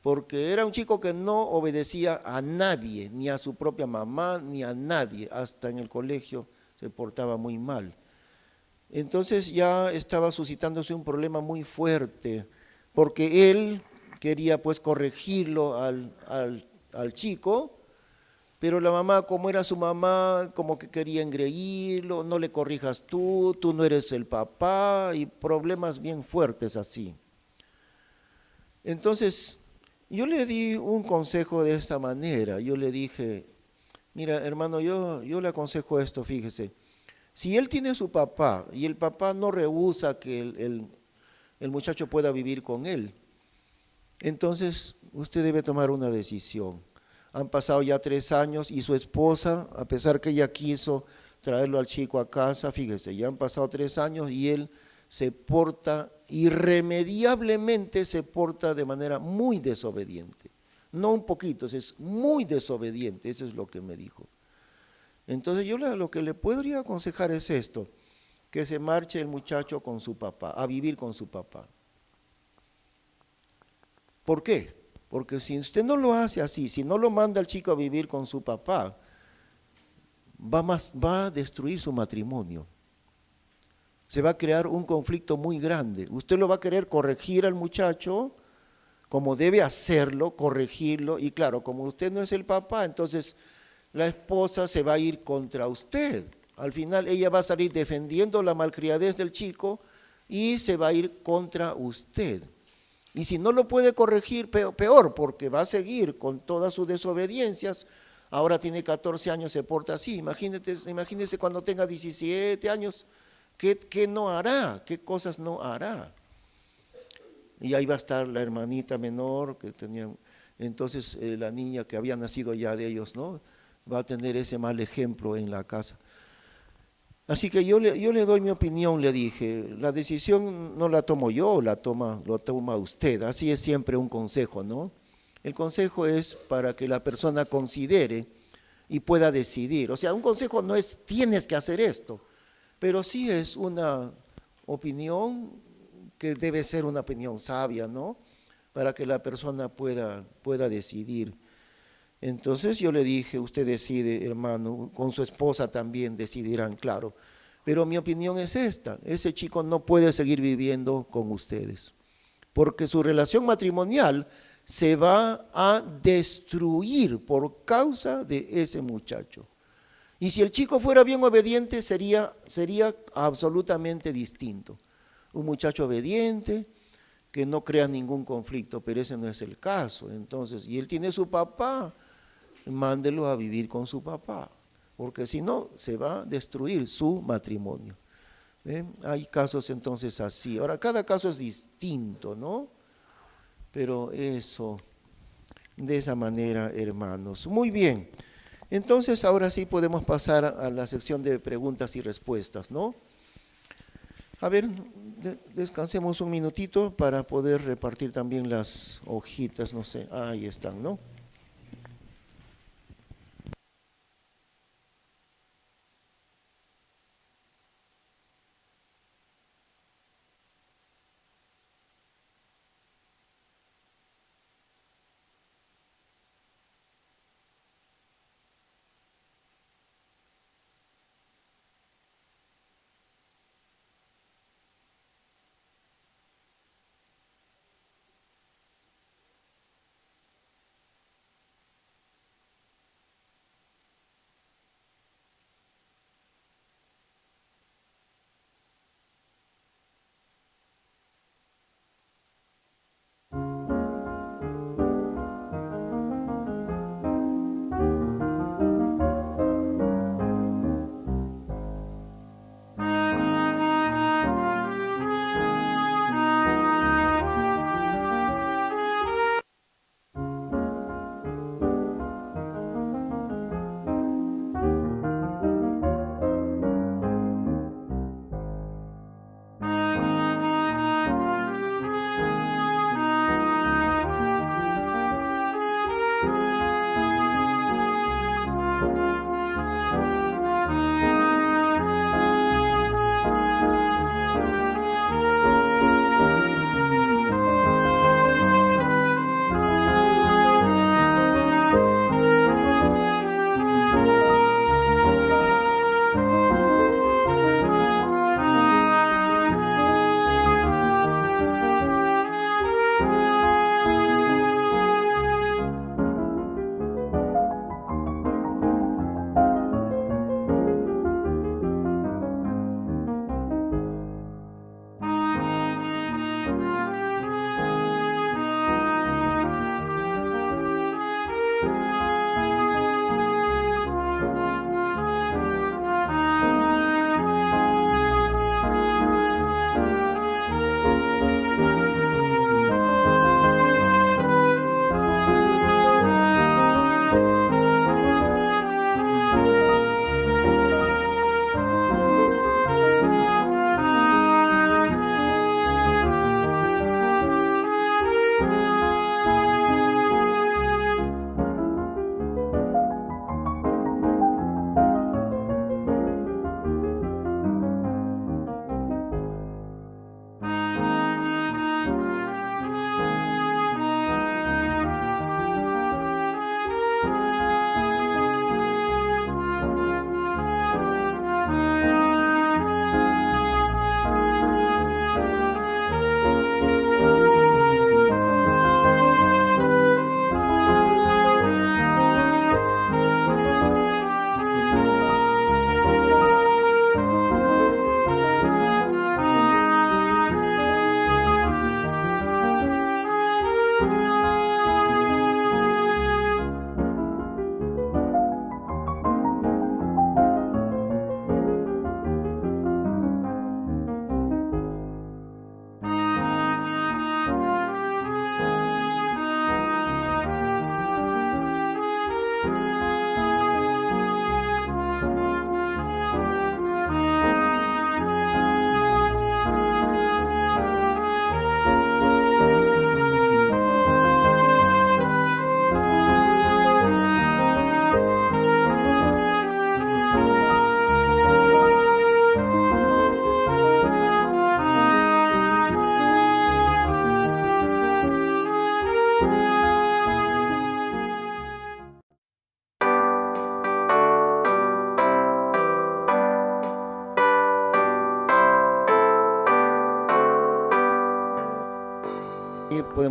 porque era un chico que no obedecía a nadie, ni a su propia mamá, ni a nadie, hasta en el colegio se portaba muy mal. Entonces ya estaba suscitándose un problema muy fuerte, porque él quería pues corregirlo al chico, pero la mamá, como era su mamá, como que quería engreírlo, no le corrijas tú no eres el papá, y problemas bien fuertes así. Entonces, yo le di un consejo de esta manera. Yo le dije, mira, hermano, yo le aconsejo esto, fíjese. Si él tiene su papá y el papá no rehúsa que el muchacho pueda vivir con él, entonces usted debe tomar una decisión. Han pasado ya 3 años y su esposa, a pesar que ella quiso traerlo al chico a casa, fíjese, ya han pasado 3 años y él se porta, irremediablemente se porta de manera muy desobediente. No un poquito, es muy desobediente, eso es lo que me dijo. Entonces yo lo que le podría aconsejar es esto, que se marche el muchacho con su papá, a vivir con su papá. ¿Por qué? Porque si usted no lo hace así, si no lo manda al chico a vivir con su papá, va a destruir su matrimonio. Se va a crear un conflicto muy grande. Usted lo va a querer corregir al muchacho como debe hacerlo, corregirlo, y claro, como usted no es el papá, entonces la esposa se va a ir contra usted. Al final ella va a salir defendiendo la malcriadez del chico y se va a ir contra usted. Y si no lo puede corregir, peor, porque va a seguir con todas sus desobediencias. Ahora tiene 14 años, se porta así. Imagínese cuando tenga 17 años, ¿qué no hará? ¿Qué cosas no hará? Y ahí va a estar la hermanita menor que tenían, entonces la niña que había nacido ya de ellos, ¿no? Va a tener ese mal ejemplo en la casa. Así que yo le doy mi opinión, le dije, la decisión no la tomo yo, lo toma usted, así es siempre un consejo, ¿no? El consejo es para que la persona considere y pueda decidir. O sea, un consejo no es tienes que hacer esto, pero sí es una opinión que debe ser una opinión sabia, ¿no? Para que la persona pueda decidir. Entonces yo le dije, usted decide, hermano, con su esposa también decidirán, claro. Pero mi opinión es esta, ese chico no puede seguir viviendo con ustedes, porque su relación matrimonial se va a destruir por causa de ese muchacho. Y si el chico fuera bien obediente, sería absolutamente distinto. Un muchacho obediente, que no crea ningún conflicto, pero ese no es el caso. Entonces, y él tiene su papá, mándelo a vivir con su papá, porque si no, se va a destruir su matrimonio. Hay casos entonces así. Ahora, cada caso es distinto, ¿no? Pero eso, de esa manera, hermanos. Muy bien. Entonces, ahora sí podemos pasar a la sección de preguntas y respuestas, ¿no? A ver, descansemos un minutito para poder repartir también las hojitas, no sé, ahí están, ¿no?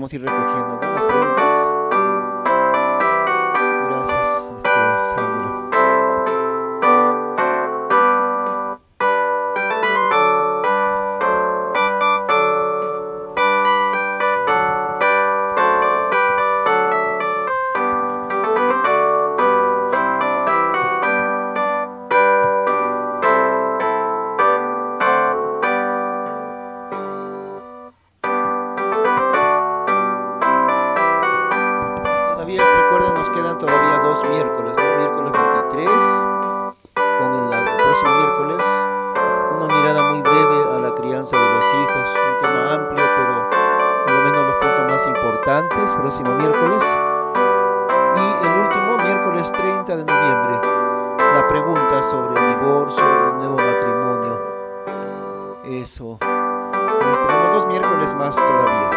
podemos ir recogiendo, ¿no?, las preguntas. Gracias, Sandra. Recuerden, nos quedan todavía 2 miércoles, ¿no? Miércoles 23, con el próximo miércoles, una mirada muy breve a la crianza de los hijos, un tema amplio, pero por lo menos los puntos más importantes, próximo miércoles. Y el último, miércoles 30 de noviembre, la pregunta sobre el divorcio, el nuevo matrimonio. Eso. Entonces tenemos 2 miércoles más todavía.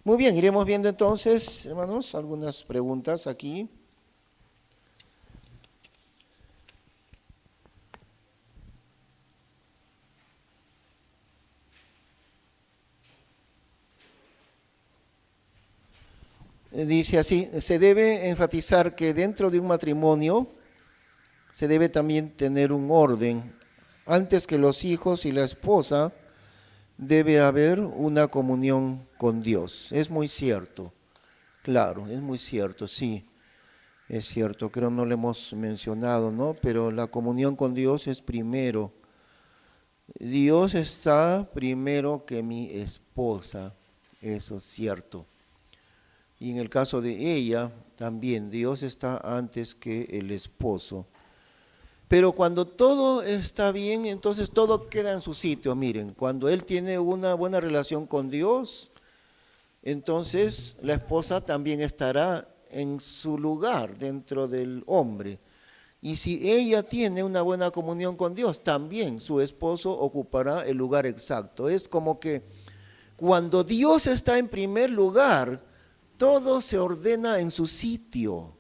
Muy bien, iremos viendo entonces, hermanos, algunas preguntas aquí. Dice así, se debe enfatizar que dentro de un matrimonio se debe también tener un orden. Antes que los hijos y la esposa, debe haber una comunión con Dios. Es muy cierto, claro, es muy cierto, sí, es cierto, creo no lo hemos mencionado, ¿no? Pero la comunión con Dios es primero. Dios está primero que mi esposa, eso es cierto. Y en el caso de ella, también, Dios está antes que el esposo. Pero cuando todo está bien, entonces todo queda en su sitio. Miren, cuando él tiene una buena relación con Dios, entonces la esposa también estará en su lugar dentro del hombre. Y si ella tiene una buena comunión con Dios, también su esposo ocupará el lugar exacto. Es como que cuando Dios está en primer lugar, todo se ordena en su sitio.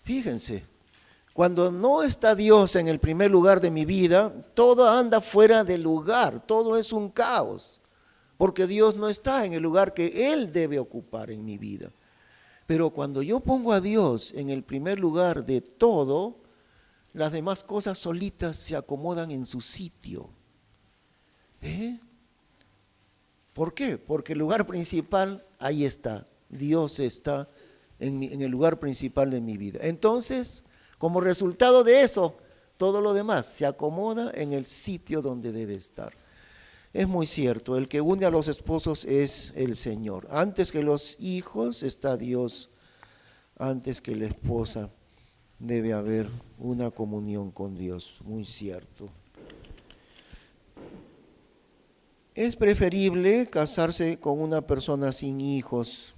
Fíjense. Cuando no está Dios en el primer lugar de mi vida, todo anda fuera de lugar, todo es un caos, porque Dios no está en el lugar que Él debe ocupar en mi vida. Pero cuando yo pongo a Dios en el primer lugar de todo, las demás cosas solitas se acomodan en su sitio. ¿Por qué? Porque el lugar principal, ahí está, Dios está en el lugar principal de mi vida. Entonces, como resultado de eso, todo lo demás se acomoda en el sitio donde debe estar. Es muy cierto, el que une a los esposos es el Señor. Antes que los hijos está Dios, antes que la esposa debe haber una comunión con Dios, muy cierto. Es preferible casarse con una persona sin hijos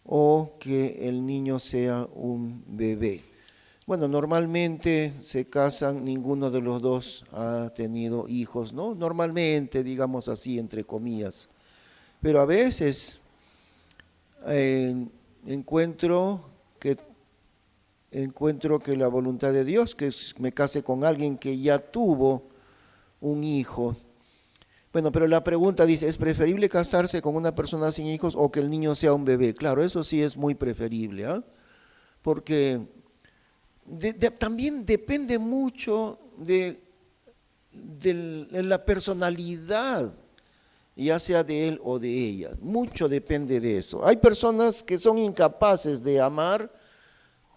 o que el niño sea un bebé. Bueno, normalmente se casan, ninguno de los dos ha tenido hijos, ¿no? Normalmente, digamos así, entre comillas. Pero a veces encuentro que la voluntad de Dios, que me case con alguien que ya tuvo un hijo. Bueno, pero la pregunta dice, ¿es preferible casarse con una persona sin hijos o que el niño sea un bebé? Claro, eso sí es muy preferible, ¿eh? Porque también depende mucho de la personalidad, ya sea de él o de ella. Mucho depende de eso. Hay personas que son incapaces de amar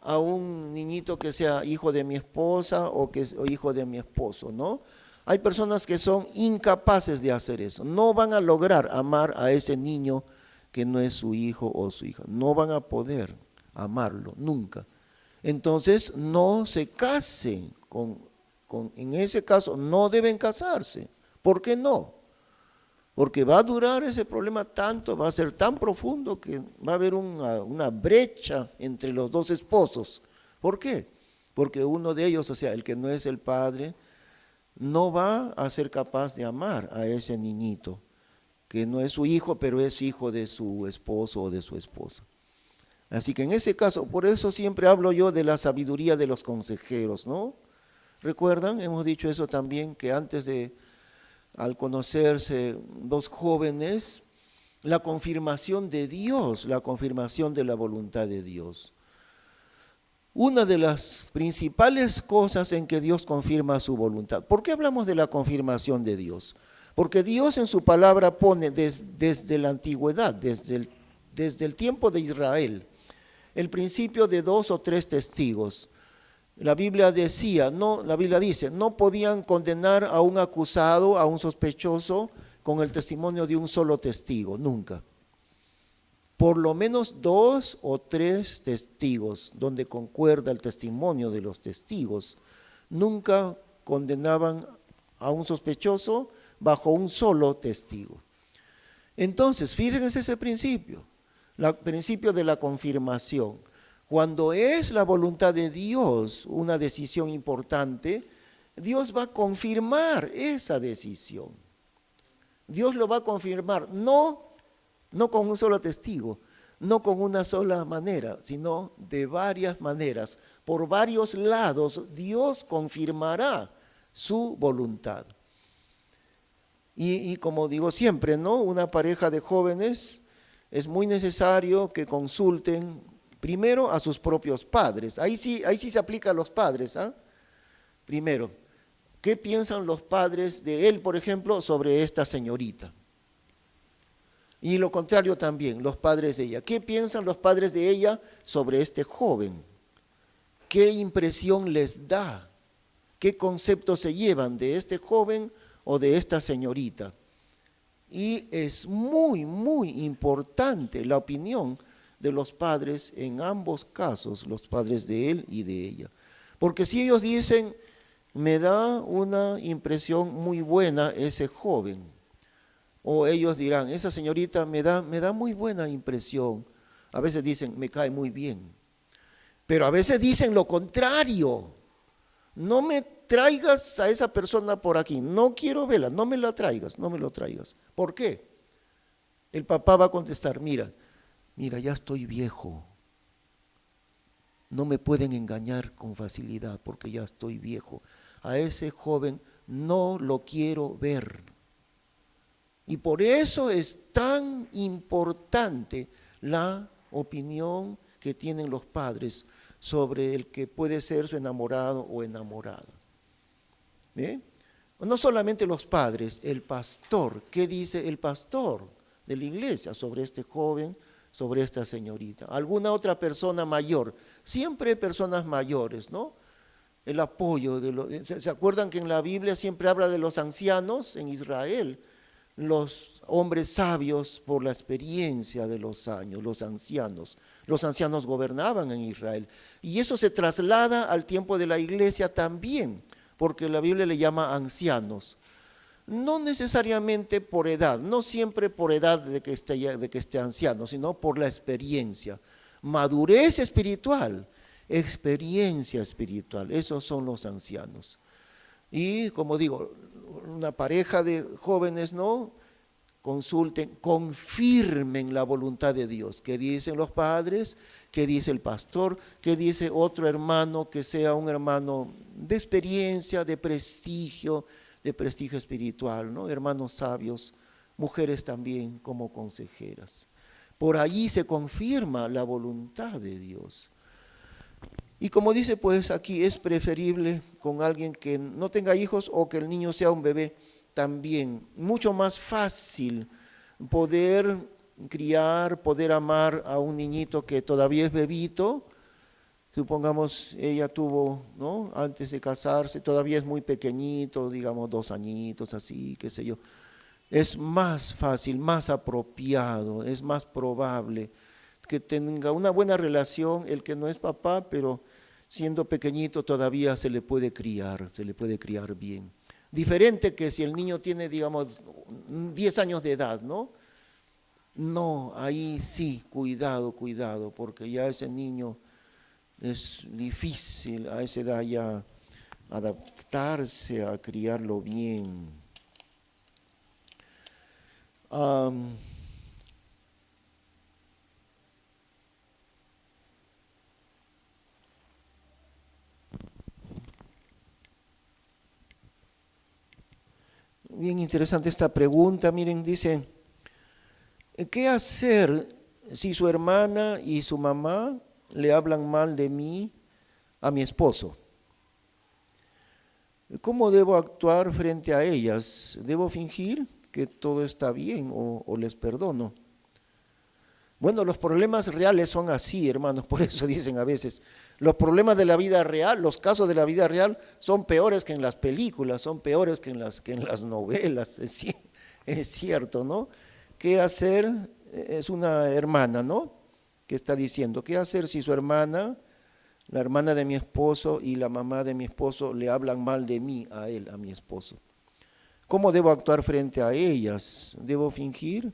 a un niñito que sea hijo de mi esposa o hijo de mi esposo, ¿no? Hay personas que son incapaces de hacer eso, no van a lograr amar a ese niño que no es su hijo o su hija, no van a poder amarlo nunca. Entonces no se casen, en ese caso no deben casarse. ¿Por qué no? Porque va a durar ese problema tanto, va a ser tan profundo que va a haber una brecha entre los dos esposos. ¿Por qué? Porque uno de ellos, o sea, el que no es el padre, no va a ser capaz de amar a ese niñito, que no es su hijo, pero es hijo de su esposo o de su esposa. Así que en ese caso, por eso siempre hablo yo de la sabiduría de los consejeros, ¿no? ¿Recuerdan? Hemos dicho eso también, que antes de, al conocerse dos jóvenes, la confirmación de Dios, la confirmación de la voluntad de Dios. Una de las principales cosas en que Dios confirma su voluntad. ¿Por qué hablamos de la confirmación de Dios? Porque Dios en su palabra pone desde la antigüedad, desde el tiempo de Israel, el principio de 2 o 3 testigos. La Biblia dice, no podían condenar a un acusado, a un sospechoso, con el testimonio de un solo testigo, nunca. Por lo menos 2 o 3 testigos, donde concuerda el testimonio de los testigos, nunca condenaban a un sospechoso bajo un solo testigo. Entonces, fíjense ese principio, el principio de la confirmación. Cuando es la voluntad de Dios una decisión importante, Dios va a confirmar esa decisión. Dios lo va a confirmar, no con un solo testigo, no con una sola manera, sino de varias maneras. Por varios lados Dios confirmará su voluntad. Y como digo siempre, ¿no? Una pareja de jóvenes es muy necesario que consulten primero a sus propios padres. Ahí sí se aplica a los padres, ¿ah? Primero, ¿qué piensan los padres de él, por ejemplo, sobre esta señorita? Y lo contrario también, los padres de ella. ¿Qué piensan los padres de ella sobre este joven? ¿Qué impresión les da? ¿Qué conceptos se llevan de este joven o de esta señorita? Y es muy, muy importante la opinión de los padres en ambos casos, los padres de él y de ella. Porque si ellos dicen, me da una impresión muy buena ese joven, o ellos dirán, esa señorita me da muy buena impresión. A veces dicen, me cae muy bien. Pero a veces dicen lo contrario. No me traigas a esa persona por aquí. No quiero verla, no me la traigas, no me lo traigas. ¿Por qué? El papá va a contestar, mira, ya estoy viejo. No me pueden engañar con facilidad porque ya estoy viejo. A ese joven no lo quiero ver. Y por eso es tan importante la opinión que tienen los padres sobre el que puede ser su enamorado o enamorada. ¿Ve? No solamente los padres, el pastor. ¿Qué dice el pastor de la iglesia sobre este joven, sobre esta señorita? ¿Alguna otra persona mayor? Siempre personas mayores, ¿no? El apoyo ¿se acuerdan que en la Biblia siempre habla de los ancianos en Israel? Los hombres sabios por la experiencia de los años, los ancianos. Los ancianos gobernaban en Israel. Y eso se traslada al tiempo de la iglesia también, porque la Biblia le llama ancianos. No necesariamente por edad, no siempre por edad de que esté anciano, sino por la experiencia. Madurez espiritual, experiencia espiritual, esos son los ancianos. Y como digo, una pareja de jóvenes, ¿no? Consulten, confirmen la voluntad de Dios. ¿Qué dicen los padres? ¿Qué dice el pastor? ¿Qué dice otro hermano que sea un hermano de experiencia, de prestigio espiritual, ¿no? Hermanos sabios, mujeres también como consejeras. Por allí se confirma la voluntad de Dios. Y como dice pues aquí, es preferible con alguien que no tenga hijos o que el niño sea un bebé también. Mucho más fácil poder criar, poder amar a un niñito que todavía es bebito. Supongamos ella tuvo, ¿no? Antes de casarse, todavía es muy pequeñito, digamos 2 añitos, así, qué sé yo. Es más fácil, más apropiado, es más probable que tenga una buena relación el que no es papá, pero siendo pequeñito todavía se le puede criar bien. Diferente que si el niño tiene, digamos, 10 años de edad, ¿no? No, ahí sí, cuidado, porque ya ese niño es difícil a esa edad ya adaptarse a criarlo bien. Am, Bien interesante esta pregunta. Miren, dice, ¿qué hacer si su hermana y su mamá le hablan mal de mí a mi esposo? ¿Cómo debo actuar frente a ellas? ¿Debo fingir que todo está bien o les perdono? Bueno, los problemas reales son así, hermanos, por eso dicen a veces, los problemas de la vida real, los casos de la vida real son peores que en las películas, son peores que en las novelas, es cierto, ¿no? ¿Qué hacer? Es una hermana, ¿no? Que está diciendo, ¿qué hacer si su hermana, la hermana de mi esposo y la mamá de mi esposo le hablan mal de mí, a él, a mi esposo? ¿Cómo debo actuar frente a ellas? ¿Debo fingir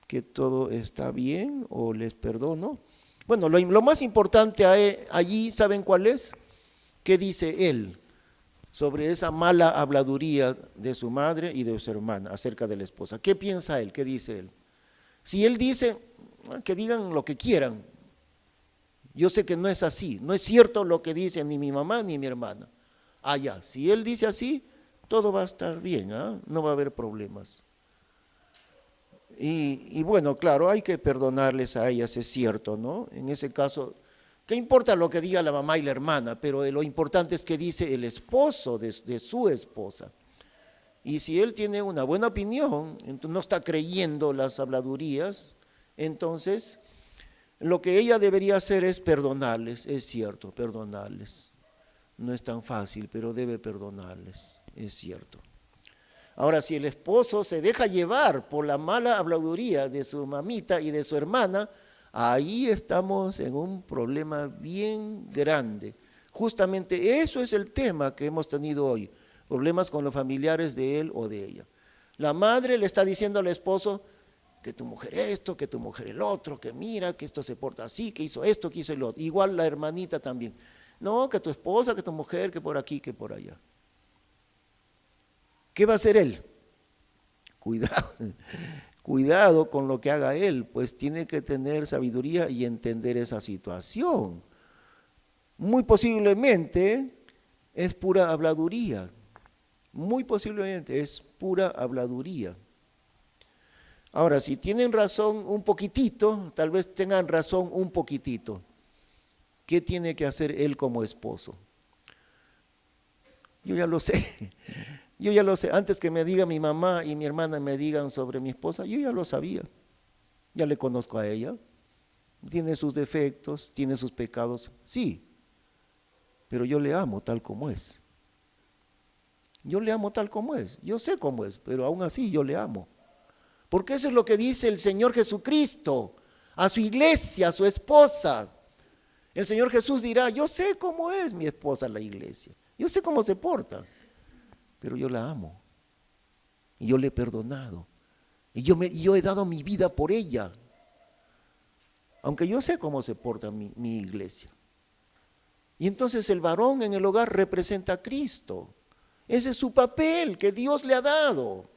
que todo está bien o les perdono? Bueno, lo más importante allí, ¿saben cuál es? ¿Qué dice él sobre esa mala habladuría de su madre y de su hermana acerca de la esposa? ¿Qué piensa él? ¿Qué dice él? Si él dice, que digan lo que quieran, yo sé que no es así, no es cierto lo que dice ni mi mamá ni mi hermana. Ya, si él dice así, todo va a estar bien, no va a haber problemas. Y bueno, claro, hay que perdonarles a ellas, es cierto, ¿no? En ese caso, ¿qué importa lo que diga la mamá y la hermana? Pero lo importante es que dice el esposo de su esposa. Y si él tiene una buena opinión, no está creyendo las habladurías, entonces lo que ella debería hacer es perdonarles, es cierto, perdonarles. No es tan fácil, pero debe perdonarles, es cierto. Ahora, si el esposo se deja llevar por la mala habladuría de su mamita y de su hermana, ahí estamos en un problema bien grande. Justamente eso es el tema que hemos tenido hoy, problemas con los familiares de él o de ella. La madre le está diciendo al esposo que tu mujer esto, que tu mujer el otro, que mira, que esto se porta así, que hizo esto, que hizo el otro. Igual la hermanita también. No, que tu esposa, que tu mujer, que por aquí, que por allá. ¿Qué va a hacer él? Cuidado, cuidado con lo que haga él, pues tiene que tener sabiduría y entender esa situación. Muy posiblemente es pura habladuría, muy posiblemente es pura habladuría. Ahora, si tienen razón un poquitito, tal vez tengan razón un poquitito, ¿qué tiene que hacer él como esposo? Yo ya lo sé. Yo ya lo sé, antes que me diga mi mamá y mi hermana me digan sobre mi esposa, yo ya lo sabía, ya le conozco a ella, tiene sus defectos, tiene sus pecados, sí, pero yo le amo tal como es. Yo le amo tal como es, yo sé cómo es, pero aún así yo le amo. Porque eso es lo que dice el Señor Jesucristo a su iglesia, a su esposa. El Señor Jesús dirá, yo sé cómo es mi esposa la iglesia, yo sé cómo se porta. Pero yo la amo, y yo le he perdonado, y yo he dado mi vida por ella, aunque yo sé cómo se porta mi iglesia. Y entonces el varón en el hogar representa a Cristo, ese es su papel que Dios le ha dado.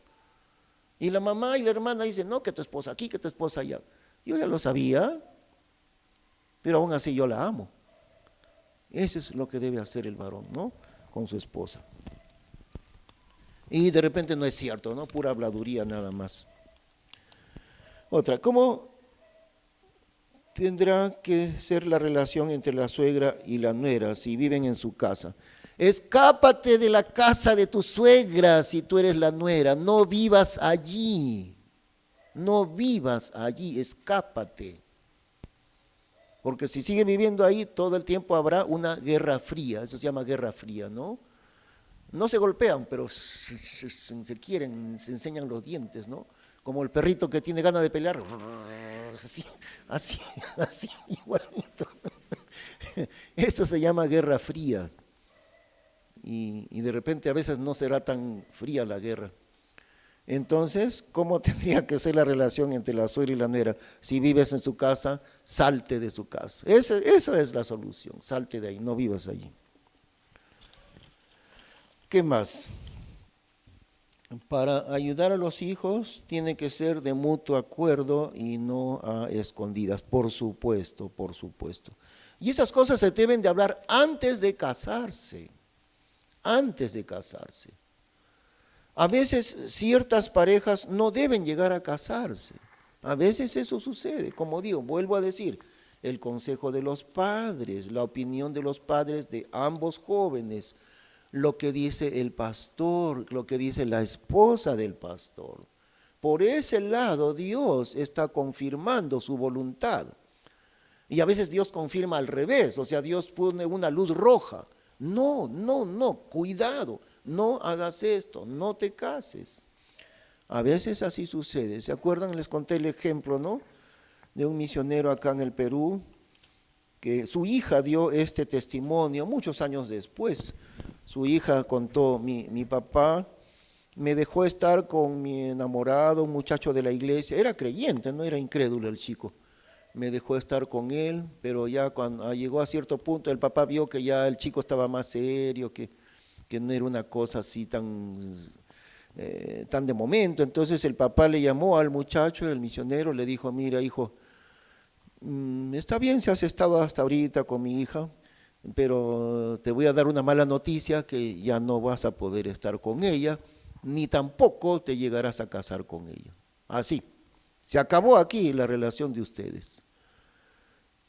Y la mamá y la hermana dicen, no, que tu esposa aquí, que tu esposa allá. Yo ya lo sabía, pero aún así yo la amo. Eso es lo que debe hacer el varón, ¿no? Con su esposa. Y de repente no es cierto, ¿no? Pura habladuría nada más. Otra, ¿cómo tendrá que ser la relación entre la suegra y la nuera si viven en su casa? Escápate de la casa de tu suegra si tú eres la nuera, no vivas allí, no vivas allí, escápate. Porque si sigue viviendo ahí, todo el tiempo habrá una guerra fría, eso se llama guerra fría, ¿no? No se golpean, pero se quieren, se enseñan los dientes, ¿no? Como el perrito que tiene ganas de pelear, así, igualito. Eso se llama guerra fría. Y de repente a veces no será tan fría la guerra. Entonces, ¿cómo tendría que ser la relación entre la suegra y la nuera? Si vives en su casa, salte de su casa. Esa es la solución, salte de ahí, no vivas allí. ¿Qué más? Para ayudar a los hijos tiene que ser de mutuo acuerdo y no a escondidas, por supuesto, por supuesto. Y esas cosas se deben de hablar antes de casarse, antes de casarse. A veces ciertas parejas no deben llegar a casarse. A veces eso sucede, como digo, vuelvo a decir, el consejo de los padres, la opinión de los padres de ambos jóvenes, lo que dice el pastor, lo que dice la esposa del pastor. Por ese lado Dios está confirmando su voluntad. Y a veces Dios confirma al revés, o sea, Dios pone una luz roja. No, no, no, cuidado, no hagas esto, no te cases. A veces así sucede. ¿Se acuerdan? Les conté el ejemplo, ¿no? De un misionero acá en el Perú, que su hija dio este testimonio muchos años después. Su hija contó, mi papá me dejó estar con mi enamorado, un muchacho de la iglesia, era creyente, no era incrédulo el chico. Me dejó estar con él, pero ya cuando llegó a cierto punto, el papá vio que ya el chico estaba más serio, que no era una cosa así tan de momento. Entonces el papá le llamó al muchacho, el misionero, le dijo, mira hijo, está bien si has estado hasta ahorita con mi hija, pero te voy a dar una mala noticia que ya no vas a poder estar con ella, ni tampoco te llegarás a casar con ella. Así, se acabó aquí la relación de ustedes.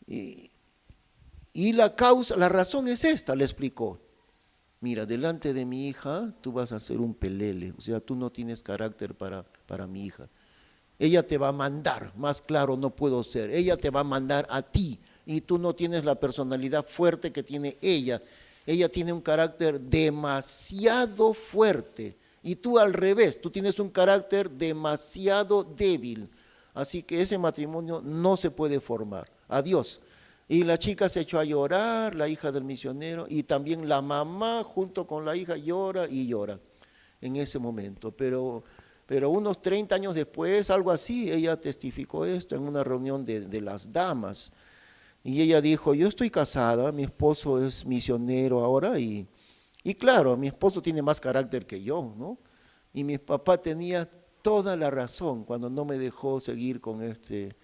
Y la causa, la razón es esta, le explicó. Mira, delante de mi hija tú vas a ser un pelele, o sea, tú no tienes carácter para mi hija. Ella te va a mandar, más claro no puedo ser, ella te va a mandar a ti y tú no tienes la personalidad fuerte que tiene ella. Ella tiene un carácter demasiado fuerte y tú al revés, tú tienes un carácter demasiado débil. Así que ese matrimonio no se puede formar. Adiós. Y la chica se echó a llorar, la hija del misionero, y también la mamá junto con la hija llora y llora en ese momento. Pero unos 30 años después, algo así, ella testificó esto en una reunión de las damas. Y ella dijo, yo estoy casada, mi esposo es misionero ahora, y claro, mi esposo tiene más carácter que yo, ¿no? Y mi papá tenía toda la razón cuando no me dejó seguir con este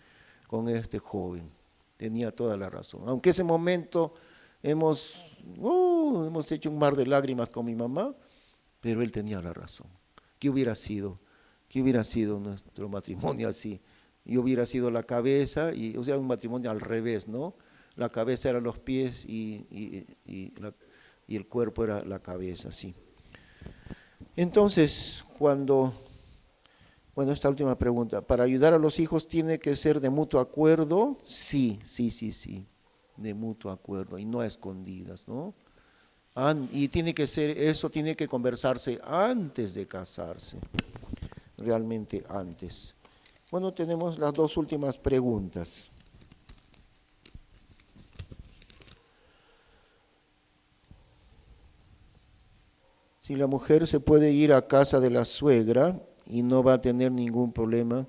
joven. Tenía toda la razón. Aunque ese momento hemos hecho un mar de lágrimas con mi mamá, pero él tenía la razón. ¿Qué hubiera sido? ¿Qué hubiera sido nuestro matrimonio así? Yo hubiera sido la cabeza, o sea, un matrimonio al revés, ¿no? La cabeza eran los pies y el cuerpo era la cabeza, sí. Entonces, esta última pregunta, ¿para ayudar a los hijos tiene que ser de mutuo acuerdo? Sí, de mutuo acuerdo y no a escondidas, ¿no? Y tiene que ser, eso tiene que conversarse antes de casarse, realmente antes. Bueno, tenemos las dos últimas preguntas. Si la mujer se puede ir a casa de la suegra y no va a tener ningún problema,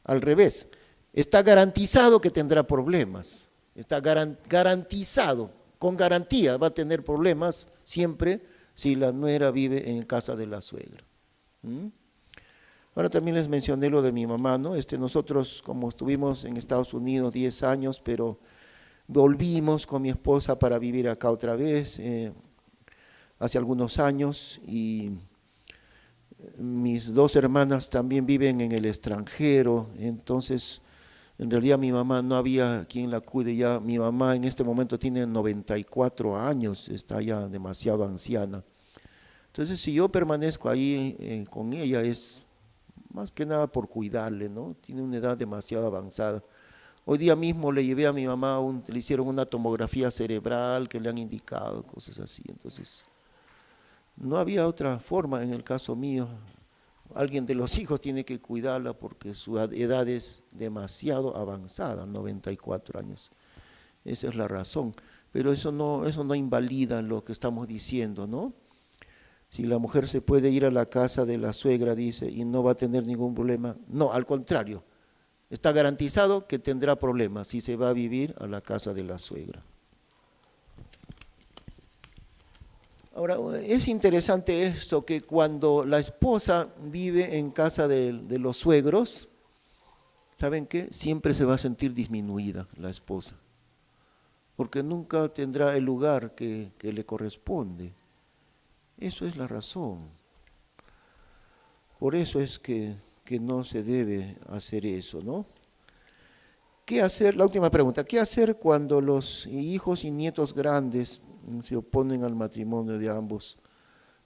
al revés, está garantizado que tendrá problemas, está garantizado, con garantía va a tener problemas siempre si la nuera vive en casa de la suegra. Ahora también les mencioné lo de mi mamá, ¿no? Nosotros como estuvimos en Estados Unidos 10 años, pero volvimos con mi esposa para vivir acá otra vez hace algunos años y mis dos hermanas también viven en el extranjero, entonces en realidad mi mamá no había quien la cuide ya. Mi mamá en este momento tiene 94 años, está ya demasiado anciana. Entonces si yo permanezco ahí con ella es más que nada por cuidarle, ¿no? Tiene una edad demasiado avanzada. Hoy día mismo le llevé a mi mamá, le hicieron una tomografía cerebral que le han indicado, cosas así. Entonces, no había otra forma en el caso mío. Alguien de los hijos tiene que cuidarla porque su edad es demasiado avanzada, 94 años. Esa es la razón. Pero eso no invalida lo que estamos diciendo, ¿no? Si la mujer se puede ir a la casa de la suegra, dice, y no va a tener ningún problema. No, al contrario, está garantizado que tendrá problemas si se va a vivir a la casa de la suegra. Ahora, es interesante esto, que cuando la esposa vive en casa de los suegros, ¿saben qué? Siempre se va a sentir disminuida la esposa, porque nunca tendrá el lugar que le corresponde. Eso es la razón. Por eso es que no se debe hacer eso, ¿no? ¿Qué hacer? La última pregunta. ¿Qué hacer cuando los hijos y nietos grandes se oponen al matrimonio de ambos,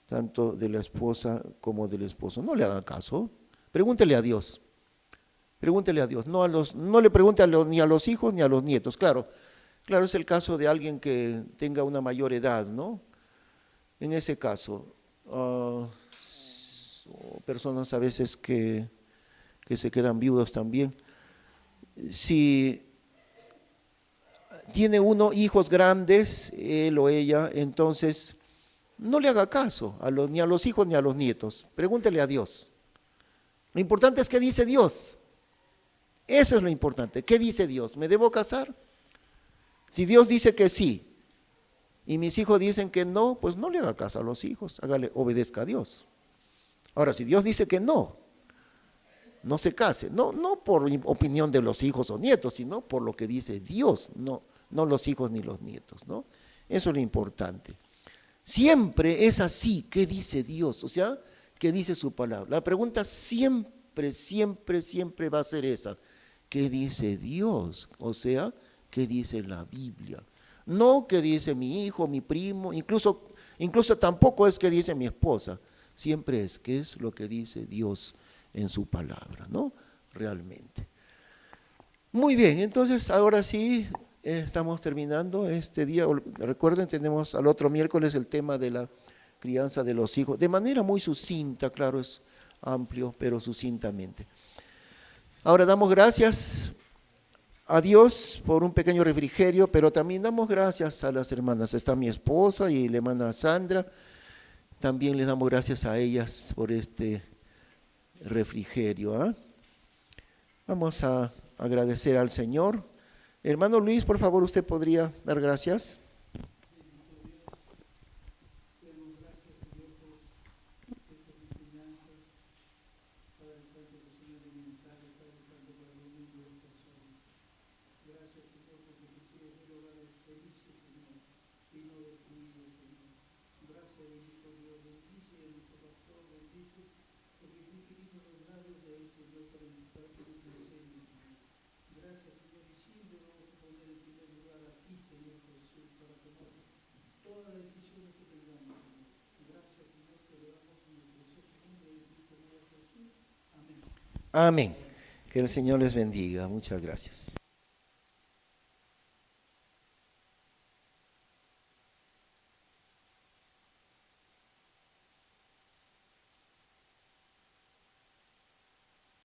tanto de la esposa como del esposo? No le hagan caso. Pregúntele a Dios. Pregúntele a Dios. No le pregunte ni a los hijos ni a los nietos. Claro, claro, es el caso de alguien que tenga una mayor edad, ¿no? En ese caso, personas a veces que se quedan viudos también. Si tiene uno hijos grandes, él o ella, entonces no le haga caso ni a los hijos ni a los nietos. Pregúntele a Dios. Lo importante es qué dice Dios. Eso es lo importante. ¿Qué dice Dios? ¿Me debo casar? Si Dios dice que sí y mis hijos dicen que no, pues no le haga caso a los hijos, obedezca a Dios. Ahora, si Dios dice que no, no se case, no por opinión de los hijos o nietos, sino por lo que dice Dios, no los hijos ni los nietos, ¿no? Eso es lo importante. Siempre es así, ¿qué dice Dios? O sea, ¿qué dice su palabra? La pregunta siempre, siempre, siempre va a ser esa. ¿Qué dice Dios? O sea, ¿qué dice la Biblia? No qué dice mi hijo, mi primo, incluso tampoco es que dice mi esposa. Siempre es qué es lo que dice Dios en su palabra, ¿no? Realmente. Muy bien, entonces ahora sí estamos terminando este día. Recuerden, tenemos al otro miércoles el tema de la crianza de los hijos, de manera muy sucinta, claro, es amplio, pero sucintamente. Ahora damos gracias a Dios por un pequeño refrigerio, pero también damos gracias a las hermanas. Está mi esposa y la hermana Sandra. También les damos gracias a ellas por este refrigerio. ¿Eh? Vamos a agradecer al Señor. Hermano Luis, por favor, usted podría dar gracias. Amén. Que el Señor les bendiga. Muchas gracias.